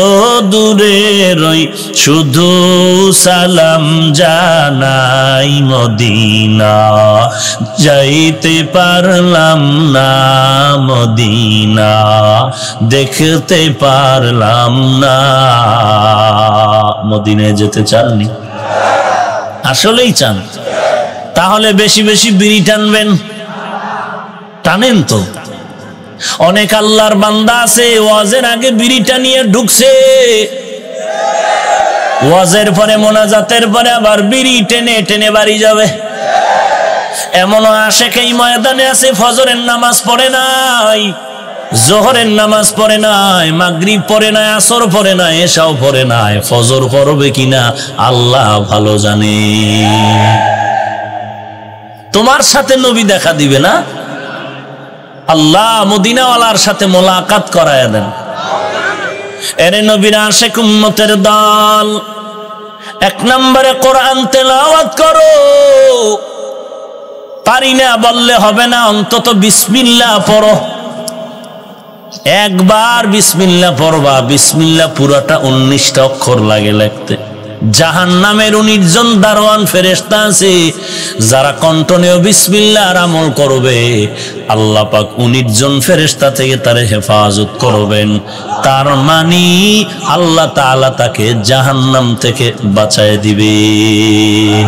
দূরে রই, শুধু সালাম জানাই, মদিনা যাইতে পারলাম না, মদিনা দেখতে পারলাম না। মদিনায় যেতে চাননি? আসলেই চান? তাহলে বেশি বেশি বিড়ি টানবেন। টানেন তো? অনেক আল্লাহর বান্দা আছে ওয়াজের আগে বিড়ি টানিয়ে ঢুকছে, ওয়াজের পরে মোনাজাতের পরে আবার বিড়ি টেনে টেনে বাড়ি যাবে। এমনও আশেক এই ময়দানে আছে ফজরের নামাজ পড়ে নাই, জোহরের নামাজ পড়ে নাই, মাগরিব পড়ে নাই, আসর পড়ে নাই, এশাও পড়ে নাই, ফজর পড়বে কিনা আল্লাহ ভালো জানে। তোমার সাথে নবী দেখা দিবে না? আল্লাহ মদিনাওয়ালার সাথে মোলাকাত করায় দেন। এরে নবীর আশিক উম্মতের দল, এক নম্বরে কোরআন তেলাওয়াত করো। পারি না বললে হবে না, অন্তত বিসমিল্লাহ পড়ো। একবার বিসমিল্লাহ পড়বা, বিসমিল্লাহ পুরাটা 19টা অক্ষর লাগে লিখতে। জাহান্নামের 19 জন দারোয়ান ফেরেশতা আছে যারা কণ্ঠনেও বিসমিল্লাহর আমল করবে, আল্লাহ পাক 19 জন ফেরেশতা থেকে তারে হেফাজত করবেন। তার মানে আল্লাহ তাআলা তাকে জাহান্নাম থেকে বাঁচায় দিবেন।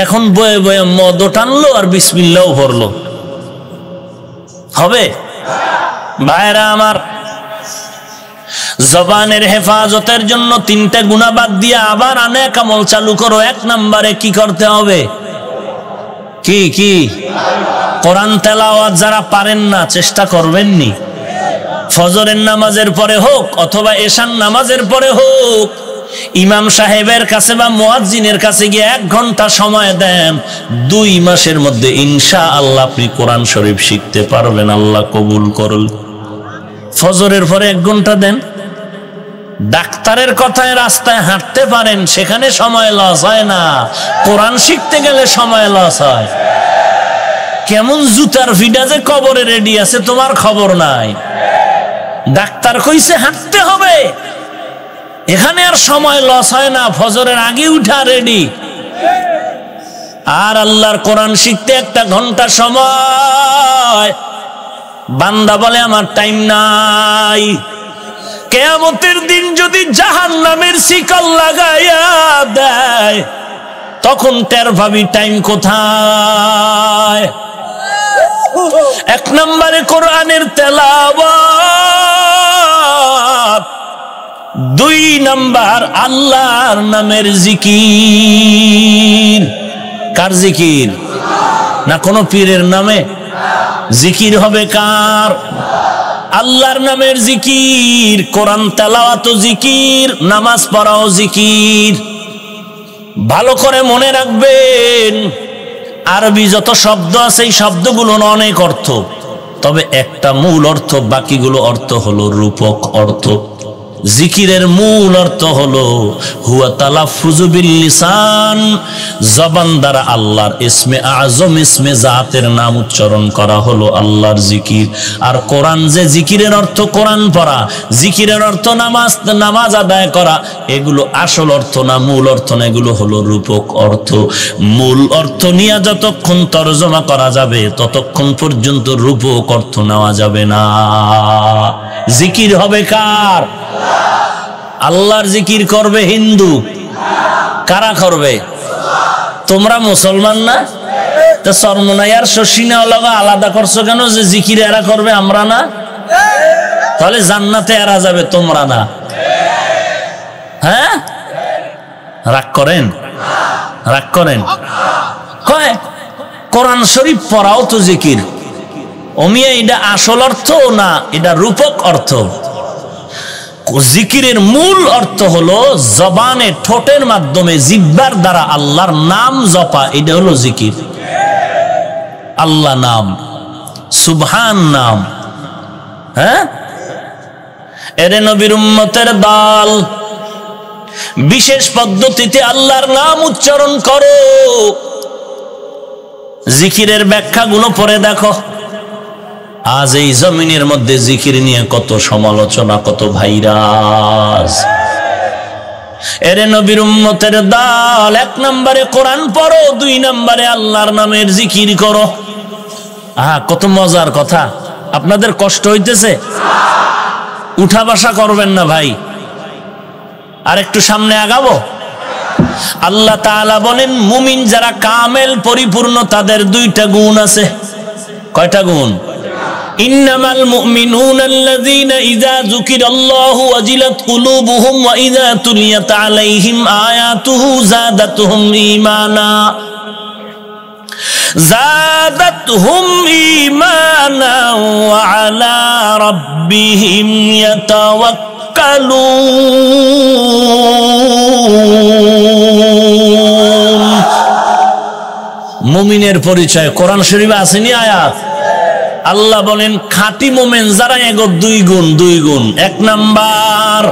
এখন বয়ে বয়ে মদ টানলো আর বিসমিল্লাহও পড়লো, হবে? ভাইরা আমার, জবানের হেফাজতের জন্য 3টা গুনাহ বাদ দিয়ে আবার নেক আমল চালু করো। এক নম্বরে কি করতে হবে? কি কি? কোরআন তেলাওয়াত যারা পারেন না চেষ্টা করবেননি, ফজরের নামাজের পরে হোক অথবা এশার নামাজের পরে হোক, ইমাম সাহেবের কাছে বা মুয়াজ্জিনের কাছে গিয়ে 1 ঘন্টা সময় দেন। 2 মাসের মধ্যে ইনশাআল্লাহ আপনি কোরআন শরীফ শিখতে পারবেন, আল্লাহ কবুল করুন। ফজরের পরে 1 ঘন্টা দেন। ডাক্তারের কথায় রাস্তায় হাঁটতে পারেন, সেখানে সময় লস হয় না, কোরআন শিখতে গেলে সময় লস হয়। কেমন জুতার ভিডা যে কবরে রেডি আছে তোমার খবর নাই। ডাক্তার কইছে হাঁটতে হবে, এখানে আর সময় লস হয় না, ফজরের আগে উঠা রেডি। আর আল্লাহর কোরআন শিখতে 1 ঘন্টা সময়, বান্দা বলে আমার টাইম নাই। কিয়ামতের দিন যদি জাহান্নামের শিকল লাগাইয়া দেয়, তখন টের পাবি টাইম কোথায়। 1 নম্বরে কোরআনের তেলাওয়াত, 2 নম্বর আল্লাহর নামের জিকির। কার জিকির? না কোনো পীরের নামে জিকির হবে। কার? আল্লাহর নামের জিকির। কোরআন তেলাওয়াত জিকির, নামাজ পড়াও জিকির। ভালো করে মনে রাখবেন, আরবি যত শব্দ আছে এই শব্দগুলোর অনেক অর্থ, তবে একটা মূল অর্থ, বাকিগুলো অর্থ হলো রূপক অর্থ। জিকিরের মূল অর্থ হলো হুয়া তালাফফুযু বিল লিসান, জবান দ্বারা আল্লাহর ইসমে আযম ইসমে জাতের নাম উচ্চারণ করা হলো আল্লাহর জিকির। আর কোরআন যে জিকিরের অর্থ কোরআন পড়া, জিকিরের অর্থ নামাজ আদায় করা, এগুলো আসল অর্থ না, মূল অর্থ না, এগুলো হলো রূপক অর্থ। মূল অর্থ নিয়ে যতক্ষণ তরজমা করা যাবে ততক্ষণ পর্যন্ত রূপক অর্থ নেওয়া যাবে না। জিকির হবে কার? আল্লাহর জিকির করবে হিন্দু। কারা করবে? তোমরা মুসলমান না? তা সরমনাইয়ার শশিনা লগা আলাদা করছো কেন যে জিকির এরা করবে আমরা না? তাহলে জান্নাতে এরা যাবে তোমরা না? হ্যাঁ, রাগ করেন? রাগ করেন? কয় কোরআন শরীফ পড়াও তো জিকির। ওমিয়া এটা আসল অর্থ না, এটা রূপক অর্থ। জিকিরের মূল অর্থ হলো জবানে ঠোঁটের মাধ্যমে জিহ্বার দ্বারা আল্লাহর নাম জপা, এটা হলো জিকির। আল্লাহ নাম, সুবহান নাম। হ্যাঁ, এরে নবীর উম্মতের দল, বিশেষ পদ্ধতিতে আল্লাহর নাম উচ্চারণ করো। জিকিরের ব্যাখ্যাগুলো পড়ে দেখো। আজ এই জমিনের মধ্যে জিকির নিয়ে কত সমালোচনা, কত ভাইরাস। এরে নবীর উম্মতের দল, 1 নম্বরে কোরআন পড়ো, 2 নম্বরে আল্লাহর নামের জিকির করো। কত মজার কথা। আপনাদের কষ্ট হইতেছে? উঠা বসা করবেন না ভাই, আর একটু সামনে আগাবো। আল্লাহ তাআলা বলেন মুমিন যারা কামেল পরিপূর্ণ তাদের 2টা গুণ আছে। কয়টা গুণ? ইন্নামাল মুমিনুনা আল্লাযীনা ইযা যুকিরাল্লাহু ওয়াজিলাত কুলুবুহুম ওয়া ইযা তুলিয়াত আলাইহিম আয়াতুহু যাদাতুহুম ঈমানা ওয়া আলা রাব্বিহিম ইয়াতাওয়াক্কালুন। মুমিনের পরিচয় কোরআন শরীফে আসেনি আয়াত? আল্লাহ বলেন খাঁটি মুমিন যারা এগো 2 গুণ, 2 গুণ। 1 নাম্বার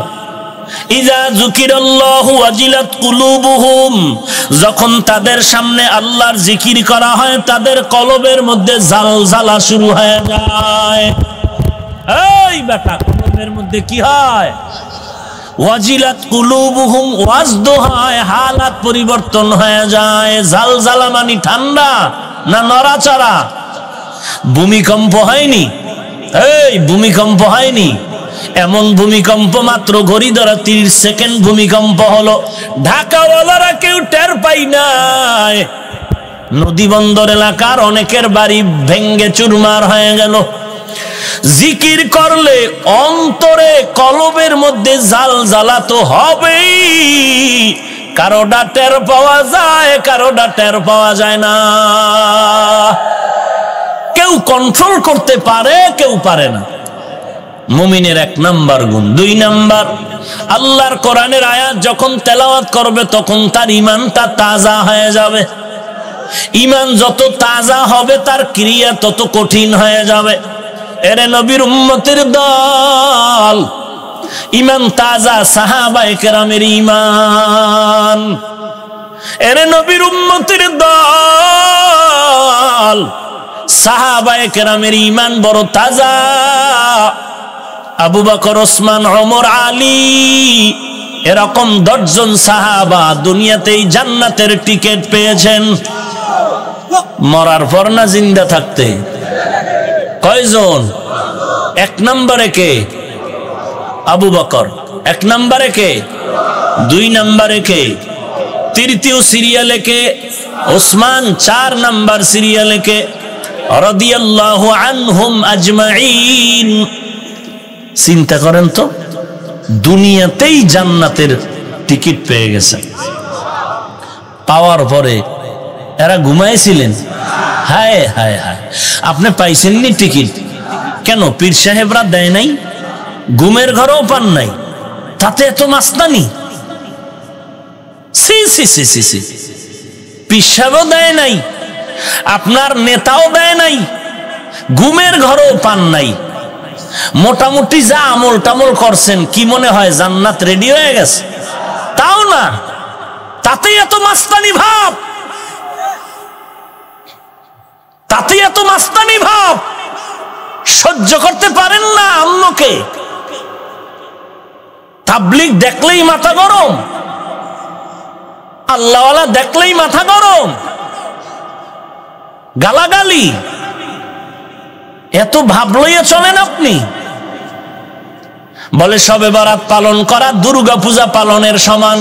ইযা যুকিরাল্লাহু ওয়াজিলাত কুলুবুহুম, যখন তাদের সামনে আল্লাহর জিকির করা হয় তাদের কলবের মধ্যে জালজালা শুরু হয়ে যায়। এই বেটা, কলবের মধ্যে কি হয়? ওয়াজিলাত কুলুবুহুম, ওয়াজদ হয়, হালাত পরিবর্তন হয়ে যায়। জালজালা মানে ঠান্ডা না নড়াচড়া? ভূমিকম্প হয়নি? এই ভূমিকম্প হয়নি? এমন ভূমিকম্প মাত্র ঘড়ি ধরা 30 সেকেন্ড ভূমিকম্প হলো। ঢাকাওয়ালারা কেউ টের পাই নাই। নদী বন্দর এলাকার অনেকের বাড়ি ভেঙ্গে চুরমার হয়ে গেল। জিকির করলে অন্তরে কলবের মধ্যে জালজালা তো হবেই। কারোটা টের পাওয়া যায়, কারোটা টের পাওয়া যায় না। কেউ কন্ট্রোল করতে পারে, কেউ পারে না। মুমিনের 1 নাম্বার গুণ। 2 নাম্বার, আল্লাহর কোরআনের আয়াত যখন তেলাওয়াত করবে তখন তার ঈমানটা তাজা হয়ে যাবে। ঈমান যত তাজা হবে তার ক্রিয়া তত কঠিন হয়ে যাবে। এরে নবীর উম্মতের দল, ঈমান তাজা সাহাবায়ে কেরামের ঈমান। এরে নবীর উম্মতের দল, সাহাবায়ে কেরামের ঈমান বড় তাজা। আবু বকর, ওসমান, ওমর, আলী, এরকম 10 জন সাহাবা দুনিয়াতেই জান্নাতের টিকিট পেয়েছেন। মরার পর না জিন্দা থাকতে? কয়জন? 1 নম্বরে কে? আবু বকর। 1 নম্বরে কে? 2 নম্বরে কে? তৃতীয় সিরিয়ালে কে? ওসমান। 4 নম্বর সিরিয়ালে কে? রাদিয়াল্লাহু আনহুম আজমাইন। চিন্তা করেন তো, দুনিয়াতেই জান্নাতের টিকিট পেয়ে গেছে। পাওয়ার পরে এরা ঘুমাইছিলেন? হায় হায় হায়, আপনি পাইছেননি টিকিট? কেন পীর সাহেবরা দেয় নাই? ঘুমের ঘরেও পান নাই, তাতে এত মাস্তানি? সি সি সি সি সি, পীর সাহেবও দেয় নাই, আপনার নেতাও দেয় নাই, ঘুমের ঘরেও পান নাই। মোটামুটি যা আমল টামল করছেন কি মনে হয় জান্নাত রেডি হয়ে গেছে? তাও না, তাতেই এত মাস্তানি ভাব, তাতেই এত মাস্তানি ভাব। সহ্য করতে পারেন না অন্যকে, তাবলীগ দেখলেই মাথা গরম, আল্লাহওয়ালা দেখলেই মাথা গরম, গালাগালি, এত ভাব লইয়া চলেন আপনি। বলে শবে বরাত পালন করা দুর্গা পূজা পালনের সমান।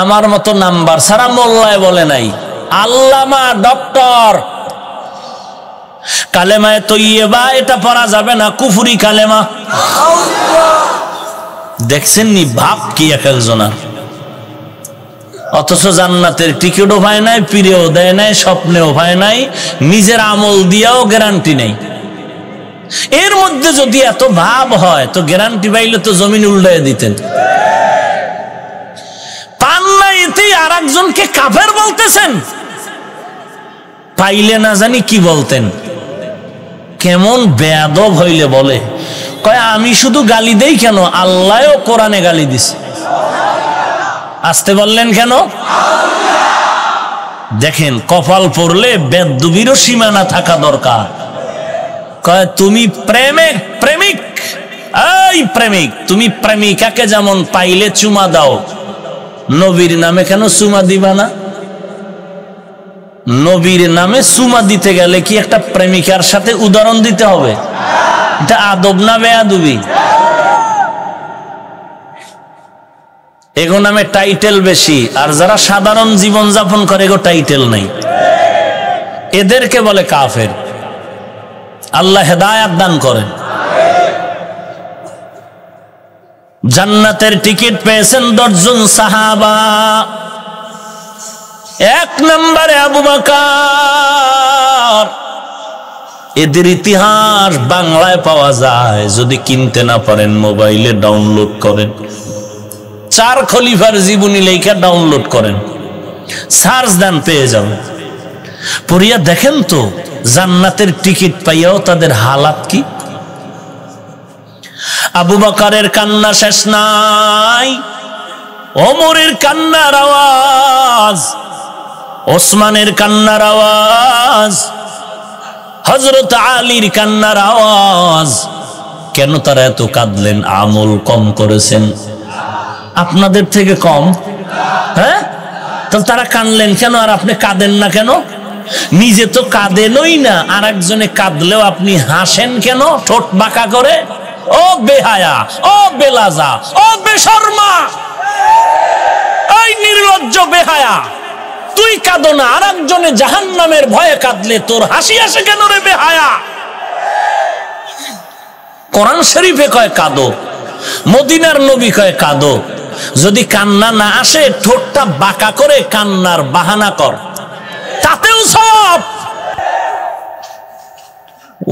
আমার মতো নাম্বার ছাড়া মোল্লায় বলে নাই, আল্লামা ডক্টর কালেমায়ে তৈয়বা এটা পড়া যাবে না, কুফরি কালেমা। দেখছেন নি ভাব কি এক একজনার, অথচ জান্নাতের টিকিটও পায় নাই, পীরেও দেয় নাই, স্বপ্নেও পায় নাই, নিজের আমল দিয়াও গ্যারান্টি নেই। এর মধ্যে যদি এত ভাব হয় তো গ্যারান্টি পাইলে তো জমিন উল্টাইয়া দিতেন। পান না এতেই আর একজনকে কাফের বলতেছেন, পাইলে না জানি কি বলতেন। কেমন বেয়াদব হইলে বলে, কয় আমি শুধু গালি দেই কেন, আল্লাহও কোরআনে গালি দিছে। আসতে বললেন কেন? দেখেন কপাল পড়লে বেদবিরও সীমানা থাকা দরকার। কয় তুমি প্রেমিক, এই প্রেমিক, তুমি প্রেমিকাকে যেমন পাইলে চুমা দাও, নবীর নামে কেন চুমা দিবা না? নবীর নামে চুমা দিতে গেলে কি একটা প্রেমিকার সাথে উদাহরণ দিতে হবে? এটা আদব না বেয়াদবি? এগো নামে টাইটেল বেশি, আর যারা সাধারণ জীবন যাপন করে এগো টাইটেল নাই, এদেরকে বলে কাফের। আল্লাহ হেদায়াত দান করেন। জান্নাতের টিকিট পেয়েছেন 10 জন সাহাবা। 1 নম্বরে আবু বকর। এদের ইতিহাস বাংলায় পাওয়া যায়, যদি কিনতে না পারেন মোবাইলে ডাউনলোড করেন। 4 খলিফার জীবনী লেখা ডাউনলোড করেন, সার্চ দেন, পেয়ে যাবেন। পড়িয়া দেখেন তো জান্নাতের টিকিট পাইয়াও তাদের হালাত কি। আবু বকরের কান্না শেষ নাই, ওমরের কান্নার আওয়াজ, ওসমানের কান্নার আওয়াজ, হযরত আলীর কান্নার আওয়াজ। কেন তারা এত কাঁদলেন? আমল কম করেছেন, আপনাদের থেকে কম। হ্যাঁ, তো তারা কাঁদলেন কেন আর আপনি কাঁদেন না কেন? নিজে তো কাঁদেনই না, আর একজনে কাঁদলেও আপনি হাসেন কেন ঠোঁট বাঁকা করে? ও বেহায়া, ও বেলাজা, ও বেশরমা, এই নির্লজ্জ বেহায়া, তুই কাঁদো না, আর একজনে জাহান্নামের ভয়ে কাঁদলে তোর হাসি আসে কেন রে বেহায়া? কোরআন শরীফে কয় কাঁদো, মদিনার নবী কয় কাঁদো। যদি কান্না না আসে ঠোঁটটা বাঁকা করে কান্নার বাহানা কর, তাতেও সব।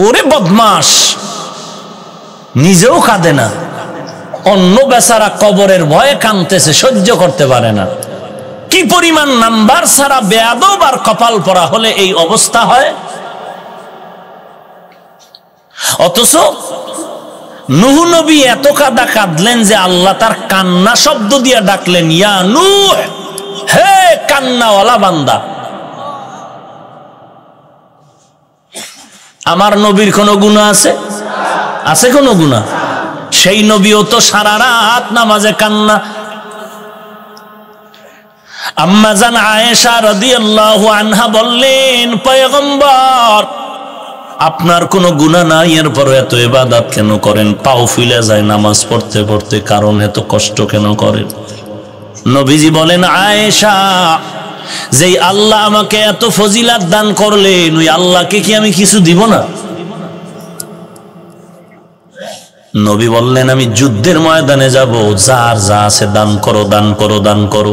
ওরে বদমাস, নিজেও কাঁদে না, অন্য বেচারা কবরের ভয়ে কাঁদতেছে, সহ্য করতে পারে না। কি পরিমাণ নাম্বার ছাড়া বেয়াদব আর কপাল পরা হলে এই অবস্থা হয়। অথচ নূহ নবী এত কাঁদলেন যে আল্লাহ তার কান্না শব্দ দিয়ে ডাকলেন, ইয়া নূহ, হে কান্নাওয়ালা বান্দা। আমার নবীর কোন গুনাহ আছে? আছে কোন গুনাহ? সেই নবীও তো সারা রাত নামাজে কান্না। আম্মা জান আয়েশা রাদিয়াল্লাহু আনহা বললেন, পয়গম্বর আপনার কোনো গুনাহ নাই, এরপর এত ইবাদত কেন করেন? পাও ফুলে যায় নামাজ পড়তে পড়তে, কারণ এত কষ্ট কেন করেন? নবীজি বলেন, আয়েশা, যেই আল্লাহ আমাকে এত ফজিলাত দান করলেন, ওই আল্লাহকে কি আমি কিছু দিব না? নবী বললেন, আমি যুদ্ধের ময়দানে যাব, যার যা আছে দান করো, দান করো, দান করো।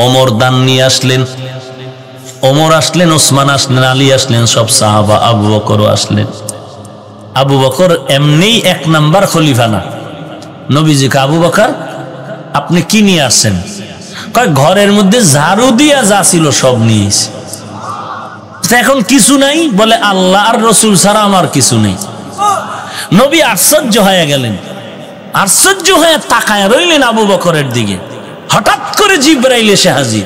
ওমর দান নিয়ে আসলেন, ওমর আসলেন, ওসমান আসলেন, আলী আসলেন, সব সাহাবা, আবু বকর আসলেন। আবু বকর এমনি 1 নাম্বার খলিফা না। নবীজিকে, আবু বকর আপনি কি নিয়ে আসছেন? কয়, ঘরের মধ্যে ঝাড়ু দিয়া যা ছিল সব নিয়েছি। এখন কিছু নাই বলে, আল্লাহ আর রসুল ছাড়া আমার কিছু নেই। নবী আশ্চর্য হয়ে গেলেন, আশ্চর্য হয়ে তাকায় রইলেন আবু বকরের দিকে। হঠাৎ করে জিবরাইল এসে হাজির।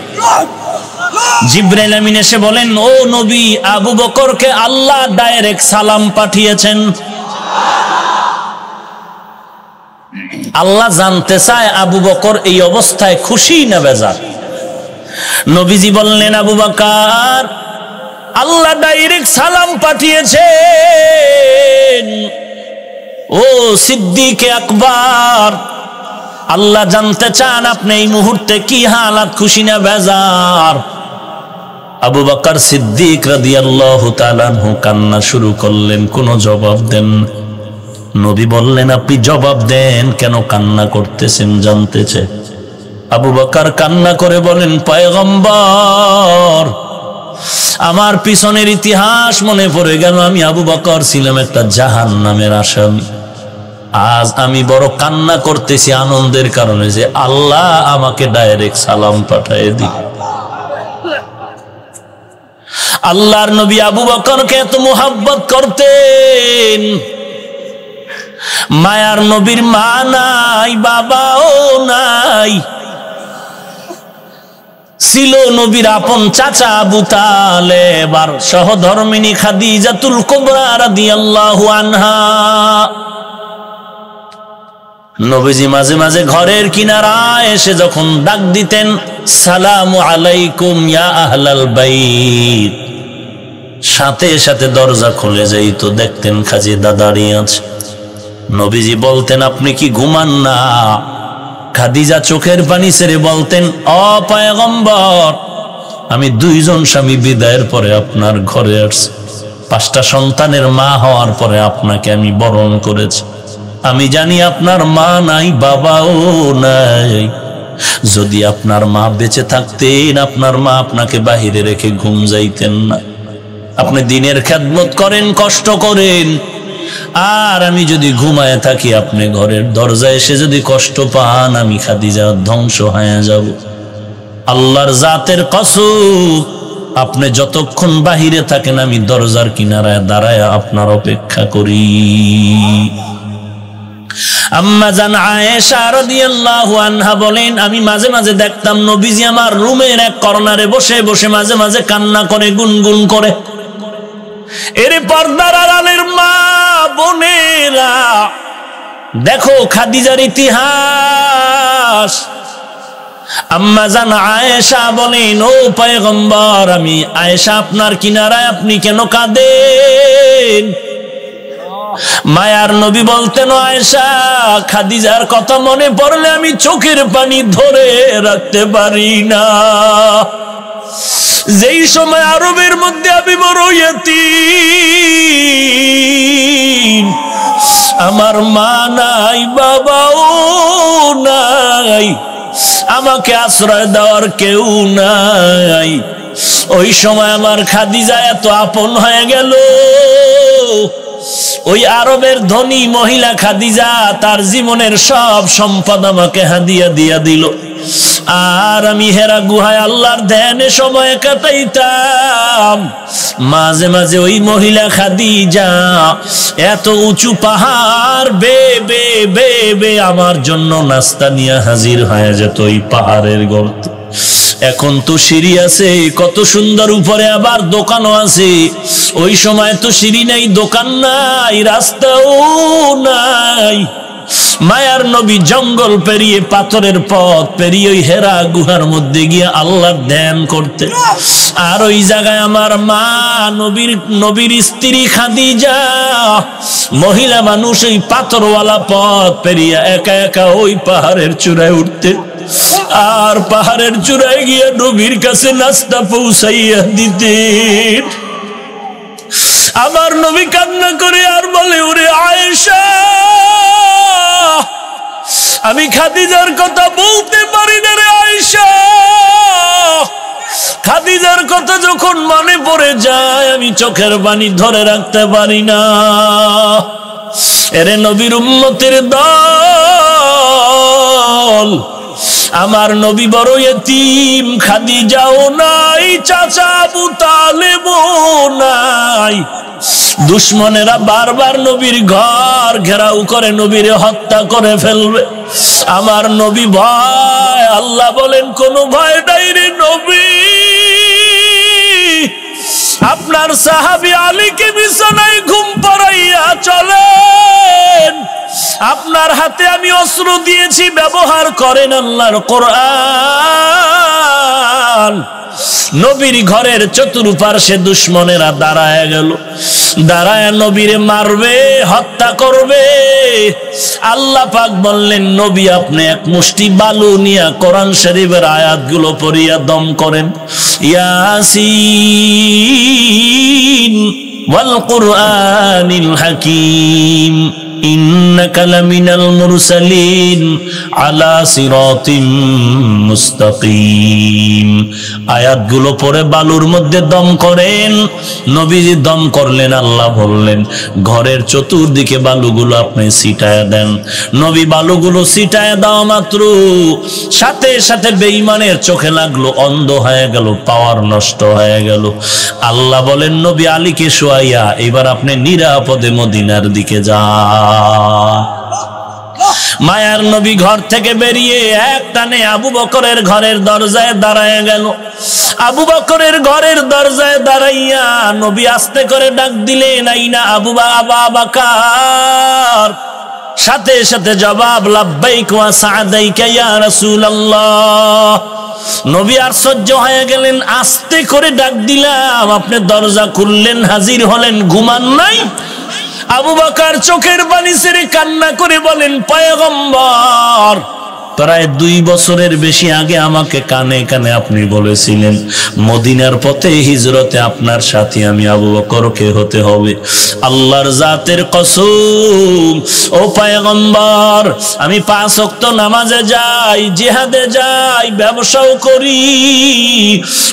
জিবরাইল আমিন এসে বলেন, ও নবী, আবু বকরকে আল্লাহ ডাইরেক্ট সালাম পাঠিয়েছেন। আল্লাহ জানতে চায় আবু বকর এই অবস্থায় খুশি না বেজার। নবীজি বললেন, আবু বকর, আল্লাহ ডাইরেক্ট সালাম পাঠিয়েছেন। ও সিদ্দিক আকবর, আল্লাহ জানতে চান আপনি এই মুহূর্তে কি হালাত, খুশি না বেজার। আবু বকর সিদ্দিক রাদিয়াল্লাহু তাআলা আনহু কান্না শুরু করলেন, কোনো জবাব দেন। নবী বললেন, আপনি জবাব দেন, কেন কান্না করতেছেন জানতে চাই। আবু বকর কান্না করে বলেন, পয়গম্বর, আমার পিছনের ইতিহাস মনে পড়ে গেল। আমি আবু বকর ছিলাম একটা জাহান্নামের আসামি। আজ আমি বড় কান্না করতেছি আনন্দের কারণে যে আল্লাহ আমাকে ডাইরেক্ট সালাম পাঠিয়ে দিল। আল্লাহর নবী আবু বকরকে এত মুহাব্বত করতেন। মায়ার নবীর মা নাই, বাবাও নাই, ছিল নবীর আপন চাচা আবু তালেব আর সহধর্মিনী খাদিজাতুল কুবরা রাদিয়াল্লাহু আনহা। নবীজি মাঝে মাঝে ঘরের কিনারায় এসে যখন ডাক দিতেন, সালামু আলাইকুম ইয়া আহলাল বাইত, সাথে সাথে দরজা খুলে যাইত, দেখতেন খাজিদা দাঁড়িয়ে আছে। নবীজি বলতেন, আপনি কি ঘুমান না? খাদিজা চোখের পানি ছেড়ে বলতেন, ও পয়গম্বর, আমি 2 জন স্বামী বিদায়ের পরে আপনার ঘরে আসছি। 5টা সন্তানের মা হওয়ার পরে আপনাকে আমি বরণ করেছি। আমি জানি আপনার মা নাই, বাবাও নাই। যদি আপনার মা বেঁচে থাকতেন, আপনার মা আপনাকে বাহিরে রেখে ঘুম যাইতেন না। আপনি দিনের খেদমত করেন, কষ্ট করেন, আর আমি যদি ঘুমায় থাকি, আপনি ঘরের দরজায় এসে যদি কষ্ট পান, আমি খাদিজা ধ্বংস হয়ে যাব। আল্লাহর জাতের কসম, আপনি যতক্ষণ বাহিরে থাকেন, আমি দরজার কিনারায় দাঁড়ায় আপনার অপেক্ষা করি। আম্মা জান আয়েশা রাদিয়াল্লাহু আনহা বলেন, আমি মাঝে মাঝে দেখতাম নবীজি আমার রুমের এক কর্নারে বসে বসে মাঝে মাঝে কান্না করে, গুনগুন করে। এর পর্দার আড়ালের মা বোনেরা, দেখো খাদিজার ইতিহাস। আম্মা জান আয়েশা বলেন, ও পয়গম্বর, আমি আয়েশা আপনার কিনারায়, আপনি কেন কাঁদেন? মায়ার নবী বলতেন, আয়েশা, খাদিজার কথা মনে পড়লে আমি চোখের পানি ধরে রাখতে পারি না। যেই সময় আরবের মধ্যে আমি বড় ইয়তীম, আমার মা নাই, বাবাও নাই, আমাকে আশ্রয় দেওয়ার কেউ নাই। ওই সময় আমার খাদিজা এত আপন হয়ে গেল। ওই আরবের ধনী মহিলা খাদিজা তার জীবনের সব সম্পদ আমাকে হাদিয়া দিয়া দিল। আর আমি হেরা গুহায় আল্লাহর ধ্যানে সময় কাটাইতাম। মাঝে মাঝে ওই মহিলা খাদিজা এত উঁচু পাহাড় বে বে বে বে আমার জন্য নাস্তা নিয়ে হাজির হয়ে যেত ওই পাহাড়ের গর্তে। এখন তো সিঁড়ি আছে, কত সুন্দর, উপরে আবার দোকানও আছে। ওই সময় তো সিঁড়ি নাই, দোকান নাই, রাস্তাও নাই। মায়ার নবী জঙ্গল পেরিয়ে, পাথরের পথ পেরিয়ে ওই হেরা গুহার মধ্যে গিয়ে আল্লাহর ধ্যান করতে। আর ওই জায়গায় আমার মা, নবীর স্ত্রী খাদিজা, মহিলা মানুষ ওই পাথরওয়ালা পথ পেরিয়ে একা একা ওই পাহাড়ের চূড়ায় উঠতে, আর পাহাড়ের চূড়ায় গিয়ে নবীর কাছে নাস্তা পৌঁছাইয়া দিতে। আমার নবী কান্না করে আর বলে, ওরে আয়েশা, আমি খাদিজার কথা বলতে পারি না রে আয়েশা। খাদিজার কথা যখন মনে পড়ে যায়, আমি চোখের পানি ধরে রাখতে পারি না। এরে নবীর উম্মতের দল, আমার নবী বড় এতিম, খাদিজাও নাই, চাচা আবু তালেবও নাই। দুশ্মনেরা বারবার নবীর ঘর ঘেরাও করে নবীর হত্যা করে ফেলবে। আমার নবী ভয়, আল্লাহ বলেন কোন ভয় নাই রে নবী। আপনার সাহাবী আলীকে বিছানায় ঘুম পাড়াইয়া চলেন, আপনার হাতে আমি অস্ত্র দিয়েছি, ব্যবহার করেন আল্লাহর কোরআন। নবীর ঘরের চতুর্পার্শ্বে দুশ্মনেরা দাঁড়ায় গেল, দাঁড়ায় নবীরে মারবে, হত্যা করবে। আল্লাহ পাক বললেন নবী আপনি এক মুষ্টি বালু নিয়ে কোরআন শরীফের আয়াতগুলো পড়িয়া দম করেন, ইয়াসিন ওয়াল কুরআনিল হাকীম ইন্নাকা লামিনাল মুরসালিন আলা সিরাতিম মুস্তাকিম। আয়াতগুলো পড়ে বালুর মধ্যে দম করেন। নবীজি দম করলেন, আল্লাহ বললেন ঘরের চতুর্দিকে বালুগুলো আপনি ছিটায়া দেন। নবী বালুগুলো ছিটায়া দেওয়া মাত্র সাথে সাথে বেঈমানের চোখে লাগলো, অন্ধ হয়ে গেল, পাওয়ার নষ্ট হয়ে গেল। আল্লাহ বলেন নবী আলীকে শোয়াইয়া এবার আপনি নিরাপদে মদিনার দিকে যান। মায়ার নবী ঘর থেকে বেরিয়ে এক টানে আবু বকরের ঘরের দরজায় দাঁড়ায় গেল। আবু বকরের ঘরের দরজায় দাঁড়াইয়া নবী আস্তে করে ডাক দিলেন, আইনা আবু বাকার। সাথে সাথে জবাব, লাব্বাইক ওয়া সা'দাইকা ইয়া রাসূলুল্লাহ। নবী আশ্চর্য হয়ে গেলেন, আস্তে করে ডাক দিলাম, আপনি দরজা খুললেন, হাজির হলেন, ঘুমান নাই। আবু বকর চোখের পানি ছেড়ে কান্না করে বলেন, পয়গম্বর প্রায় 2 বছরের বেশি আগে আমাকে কানে কানে আপনি বলেছিলেন মদিনার পথে হিজরতে আপনার সাথী আমি আবু বকরকে হতে হবে। আল্লাহর জাতের কসম ও পয়গম্বর, আমি 5 ওয়াক্ত নামাজে যাই, জিহাদে যাই, ব্যবসাও করি।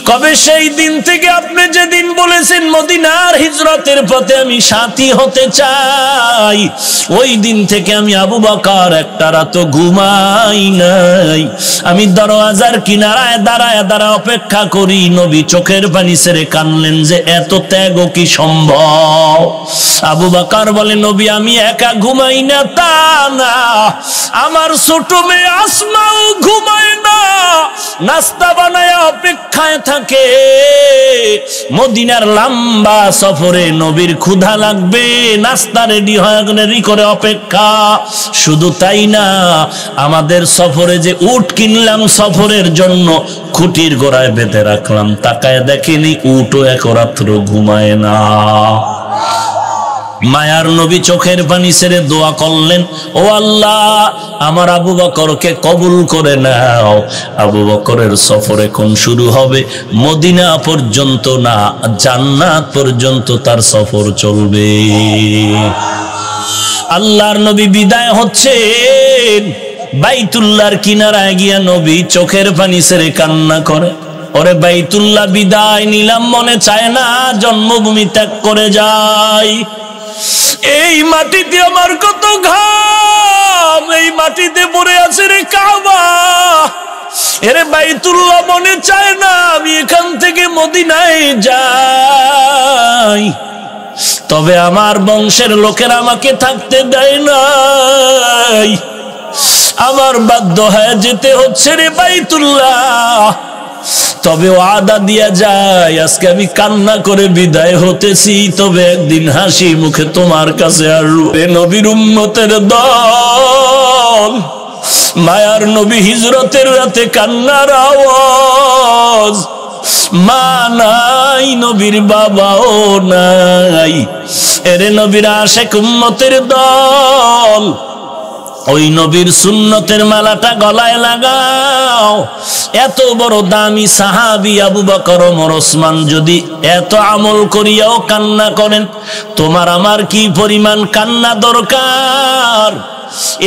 কবে সেই দিন থেকে আপনি যেদিন বলেছেন মদিনার হিজরতের পথে আমি সাথী হতে চাই, ওই দিন থেকে আমি আবু বকর একটা রাত ঘুমাই নাই। আমি দরওয়াজার কিনারায় দাঁড়ায় দাঁড়ায় অপেক্ষা করি। নবী চোখের পানি ছেড়ে কানলেন যে এত ত্যাগ কি সম্ভব? আবু বকর বলে, নবী আমি একা ঘুমাই না তা না, আমার ছোট মেয়ে আসমাও ঘুমায় না, নাস্তা বানায় অপেক্ষায় থাকে। মদিনার লম্বা সফরে নবীর ক্ষুধা লাগবে, নাস্তা রেডি করে অপেক্ষা। শুধু তাই না, আমাদের সফরে যে উট কিনলাম সফরের জন্য, খুঁটির গোড়ায় বেঁধে রাখলাম, তাকায় দেখেনি উটও এক রাত্র ঘুমায় না। মায়ার নবী চোখের পানি ছেড়ে দোয়া করলেন, ও আল্লাহ আমার আবু বকরকে কবুল করে নাও। আবু বকরের সফর এখন শুরু হবে, মদিনা পর্যন্ত না, জান্নাত পর্যন্ত তার সফর চলবে। আল্লাহর নবী বিদায় হচ্ছেন, বাইতুল্লাহর কিনারায় গিয়া নবী চোখের পানি ছেড়ে কান্না করে, ওরে বাইতুল্লাহ বিদায় নিলাম, মনে চায় না জন্মভূমি ত্যাগ করে যাই। এই মাটিতে আমার কত ঘাম, এই মাটিতে পড়ে আছে রে কাবা, এরে বাইতুল্লাহ মনে চায় না আমি এখান থেকে মদিনায় যাই। তবে আমার বংশের লোকেরা আমাকে থাকতে দেয় নাই, আমার বাধ্য হয়ে যেতে হচ্ছে রে বাইতুল্লাহ। তবে ওয়াদা দিয়া যায়, আজকে আমি কান্না করে বিদায় হতেছি, তবে একদিন হাসি মুখে তোমার কাছে আসবো। নবীর উম্মতের দল, মায়ার নবী হিজরতের রাতে কান্নার আওয়াজ, মা নাই, নবীর বাবাও নাই। এরে নবীর আশেক উম্মতের দল, ওই নবীর সুন্নতের মালাটা গলায় লাগাও। এত বড় দামি সাহাবী আবু বকর ওমর ওসমান যদি এত আমল করিয়াও কান্না করেন, তোমার আমার কি পরিমাণ কান্না দরকার?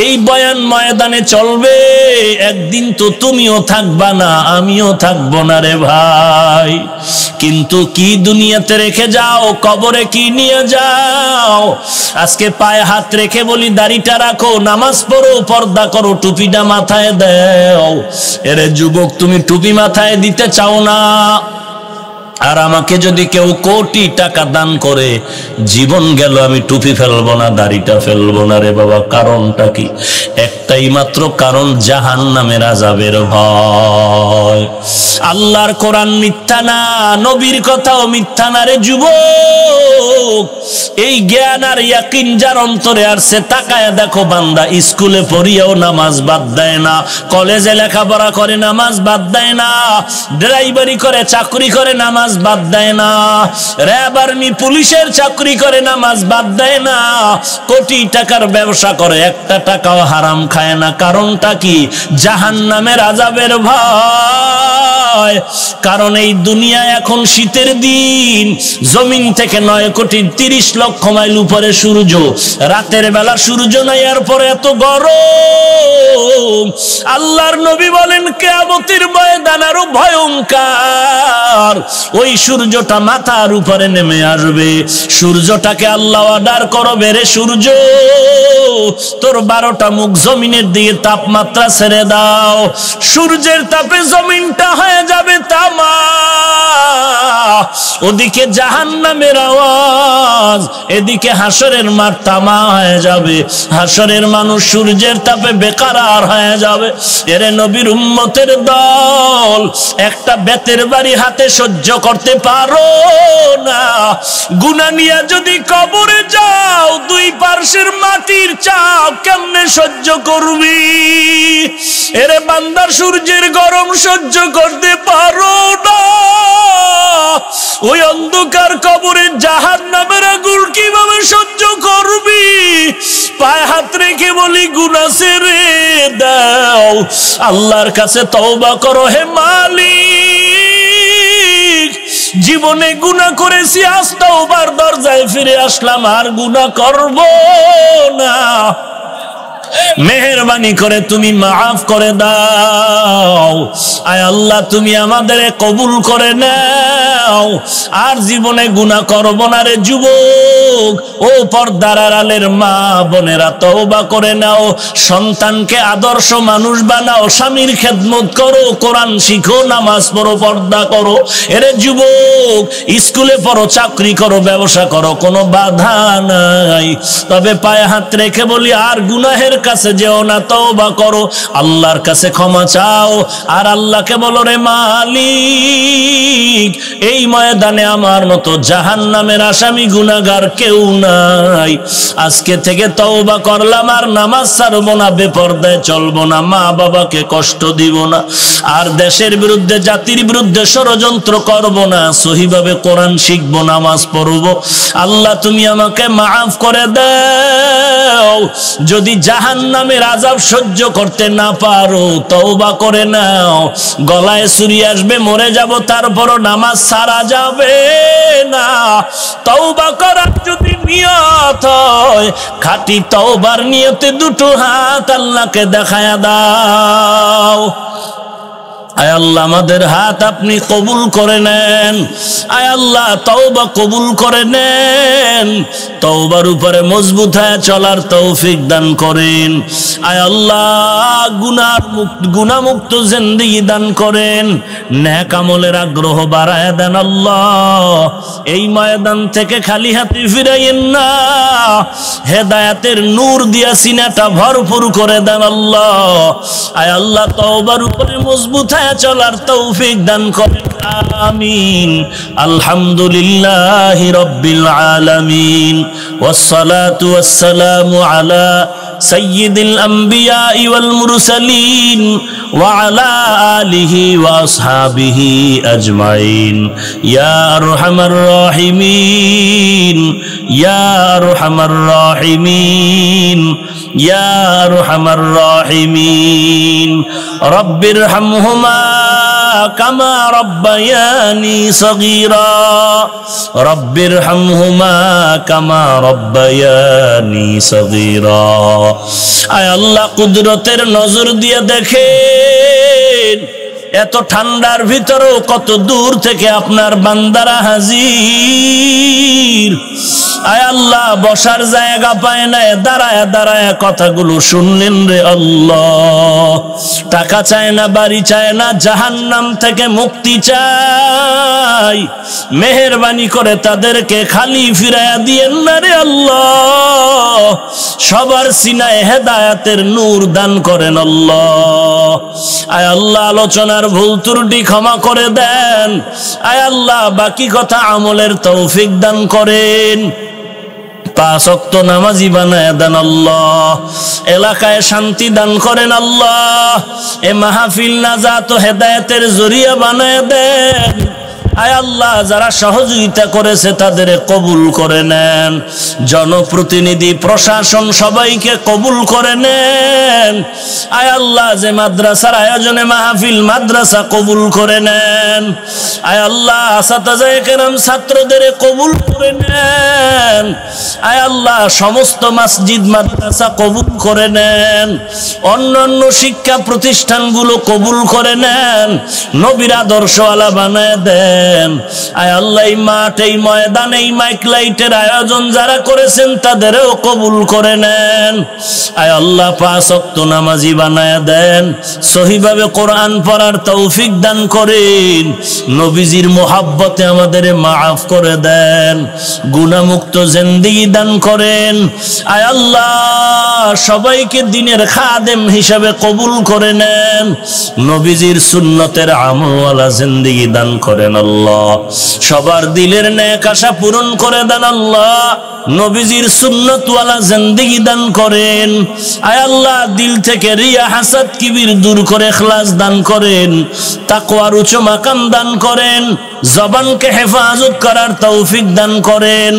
এই বয়ান ময়দানে চলবে, একদিন তো তুমিও থাকবা না, আমিও থাকবো না রে ভাই। কিন্তু কি দুনিয়াতে রেখে যাও, কবরে কি নিয়ে যাও? আজকে পায়ে হাত রেখে বলি দাড়িটা রাখো, নামাজ পড়ো, পর্দা করো, টুপিটা মাথায় দাও। এরে যুবক, তুমি টুপি মাথায় দিতে চাও না, আর আমাকে যদি কেউ কোটি টাকা দান করে, জীবন গেল আমি টুপি ফেলবো না, দাড়িটা ফেলবো না রে বাবা। কারণটা কি? একটাই মাত্র কারণ, জাহান্নামের আযাবের ভয়। আল্লাহর কোরআন মিথ্যা না, নবীর কথাও মিথ্যা না রে যুবক। এই জ্ঞান আর ইয়াকিন যার অন্তরে আসছে, তাকায় দেখো বান্দা স্কুলে পড়িয়াও নামাজ বাদ দেয় না, কলেজে লেখাপড়া করে নামাজ বাদ দেয় না, ড্রাইভারি করে, চাকরি করে নামাজ বাদ দেয় না, র্যাব আর্মি পুলিশের চাকরি করে নামাজ বাদ দেয় না, কোটি টাকার ব্যবসা করে, একটা টাকাও হারাম খায় না। কারণটা কি? জাহান্নামের আযাবের ভয়। কারণ এই দুনিয়া এখন শীতের দিন, জমিন থেকে 9,30,00,000 মাইল উপরে সূর্য, রাতের বেলা সূর্য নাই, এরপরে এত গরম। আল্লাহর নবী বলেন কিয়ামতের ময়দান আরো ভয়ঙ্কর। ওই সূর্যটা মাথার উপরে নেমে আসবে, সূর্যটাকে আল্লাহ অর্ডার করবে, রে সূর্য তোর 12টা মুখ জমিনের দিকে তাপমাত্রা ছেড়ে দাও। সূর্যের তাপে জমিনটা হয়ে যাবে তামা, ওদিকে জাহান্নামের আওয়াজ, এদিকে হাসরের মাঠ তামা হয়ে যাবে। হাসরের মানুষ সূর্যের তাপে বেকারার হয়ে যাবে। এরে নবীর উম্মতের দল, একটা বেতের বাড়ি হাতে সহ্য করতে পারো না, গুনাহ নিয়ে যদি কবরে যাও, দুই পার্শ্বের মাটির চাপ কেমনে সহ্য করবি? এরে বান্দার সূর্যের গরম সহ্য করতে পারো না, ওই অন্ধকার কবরে জাহান্নামের আগুন কিভাবে সহ্য করবি? পায়ে হাত রেখে বলি গুনাহ ছেড়ে দাও, আল্লাহর কাছে তওবা করো। হে মালিক, জীবনে গুনাহ করেছি, আজ তওবার দরজায় ফিরে আসলাম, আর গুনাহ করব না। মেহেরবানি করে তুমি মাফ করে দাও। আয় আল্লাহ, তুমি আমাদের কবুল করে নাও, আর জীবনে গুনাহ করব না রে যুবক। ও পর্দার আড়ালের মা বোনেরা, তওবা করে নাও, সন্তানকে আদর্শ মানুষ বানাও, স্বামীর খেদমত করো, কোরআন শিখো, নামাজ পড়ো, পর্দা করো। এরে যুবক, স্কুলে পড়ো, চাকরি করো, ব্যবসা করো, কোনো বাধা নাই। তবে পায়ে হাত রেখে বলি, আর গুনাহের কাছে যেও না, তওবা করো, আল্লাহর কাছে ক্ষমা চাও, আর আল্লাহকে বলো, রে মালিক, এই ময়দানে আমার মতো জাহান্নামের আসামি গুনাহগার কেউ নাই। আজকে থেকে তওবা করলাম, আর নামাজ ছাড়বো না, বেপরদায় চলবো না, মা বাবাকে কষ্ট দিব না, আর দেশের বিরুদ্ধে, জাতির বিরুদ্ধে ষড়যন্ত্র করব না, সহিভাবে কোরআন শিখবো, নামাজ পড়বো। আল্লাহ, তুমি আমাকে মাফ করে দাও। যদি জাহান্নামের আযাব সহ্য করতে না পারো, তওবা করে নাও। গলায় ছুরি আসবে, মরে যাব, তারপরও নামাজ ছাড়া যাবে না। তওবা করার যদি নিয়ত হয়, খাঁটি তওবার নিয়তে দুটো হাত আল্লাহকে দেখায়া দাও। আয় আল্লাহ, আমাদের হাত আপনি কবুল করে নেন। আয় আল্লাহ, তওবা কবুল করে নেন। তওবার উপরে মজবুত হয়ে চলার তৌফিক দান করেন। আয় আল্লাহ, গুনাহমুক্ত জিন্দেগি দান করেন। নেক আমলের আগ্রহ বাড়ায় দেন আল্লাহ। এই ময়দান থেকে খালি হাতে ফিরাইয়েন না, হেদায়েতের নূর দিয়া সিনাটা ভরপুর করে দেন আল্লাহ। আয় আল্লাহ, তওবার উপরে মজবুত চলার তৌফিক দান করেন। আমিন। আলহামদুলিল্লাহি রাব্বিল আলামিন, ওয়াসসালাতু ওয়াসসালামু আলা সাইয়্যিদিল আমবিয়া ওয়াল মুরসালিন ওয়া আলা আলিহি ওয়া আসহাবিহি আজমাইন। ইয়া আরহামার রাহিমিন, ইয়া আরহামার রাহিমিন, ইয়া আরহামার রাহিমিন। রব্বিরহামহুমা কামা রব্বায়ানি সগীরা, রব্বিরহামহুমা কামা রব্বায়ানি সগীরা। আয় আল্লাহ কুদরতের নজর দিয়ে দেখেন এত ঠান্ডার ভিতরেও কত দূর থেকে আপনার বান্দারা হাজির। আয় আল্লাহ বসার জায়গা পায় না, দাঁড়ায় দাঁড়ায় কথাগুলো শুনলেন রে আল্লাহ। টাকা চায় না, বাড়ি চায় না, জাহান্নাম থেকে মুক্তি চাই, মেহেরবানি করে তাদেরকে খালি ফিরাইয়া দিয়েন না রে আল্লাহ। সবার সিনায় হেদায়েতের নূর দান করেন আল্লাহ। আয় আল্লাহ আলোচনার ভুল ত্রুটি ক্ষমা করে দেন। আয় আল্লাহ বাকি কথা আমলের তৌফিক দান করেন। 5 ওয়াক্ত নামাজি বানায় দেন আল্লাহ। এলাকায় শান্তি দান করেন আল্লাহ। এ মাহফিল নাজাত ও হেদায়েতের জরিয়া বানায় দেন। আয় আল্লাহ যারা সহযোগিতা করেছে তাদের কবুল করে নেন। জনপ্রতিনিধি প্রশাসন সবাইকে কবুল করে নেন। আয় আল্লাহ যে মাদ্রাসার আয়োজনে মাহফিল, মাদ্রাসা কবুল করে নেন। আয় আল্লাহ আসাতাজায়ে কেরাম ছাত্রদের কবুল করে নেন। আয় আল্লাহ সমস্ত মসজিদ মাদ্রাসা কবুল করে নেন। অন্যান্য শিক্ষা প্রতিষ্ঠানগুলো কবুল করে নেন। নবীর আদর্শওয়ালা বানায় দেন। আয় আল্লাহ এই মাঠ, এই ময়দান, এই মাইক লাইটের আয়োজন যারা করেছেন তাদেরও কবুল করে নেন। আয় আল্লাহ 5 ওয়াক্ত নামাজি বানায় দেন। সহিভাবে কোরআন পড়ার তৌফিক দান করেন। নবীজির মোহাব্বতে আমাদের মাফ করে দেন। গুনাহমুক্ত জিন্দেগি দান করেন। আয় আল্লাহ সবাইকে দিনের খাদেম হিসাবে কবুল করে নেন। নবীজির সুন্নতের আমলওয়ালা জিন্দেগি দান করেন আল্লাহ। সবার দিলের নেক আশা পূরণ করে দেন আল্লাহ। নবীজির সুন্নতওয়ালা জিন্দেগি দান করেন। আয় আল্লাহ দিল থেকে রিয়া, হাসাদ, কিবির দূর করে ইখলাস দান করেন। তাকওয়ার উচ্চ মাকাম দান করেন। জবানকে হেফাজত করার তৌফিক দান করেন।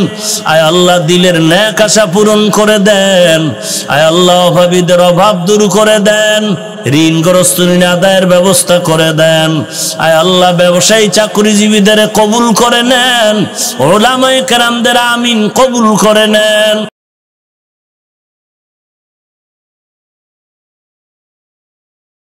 আয় আল্লাহ দিলের নেক আশা পূরণ করে দেন। আয় আল্লাহ অভাবীদের অভাব দূর করে দেন। ঋণগ্রস্ত ঋণ আদায়ের ব্যবস্থা করে দেন। আয় আল্লাহ ব্যবসায়ী চাকরিজীবীদের কবুল করে নেন। ওলামায়ে কেরামদের আমিন কবুল করে নেন।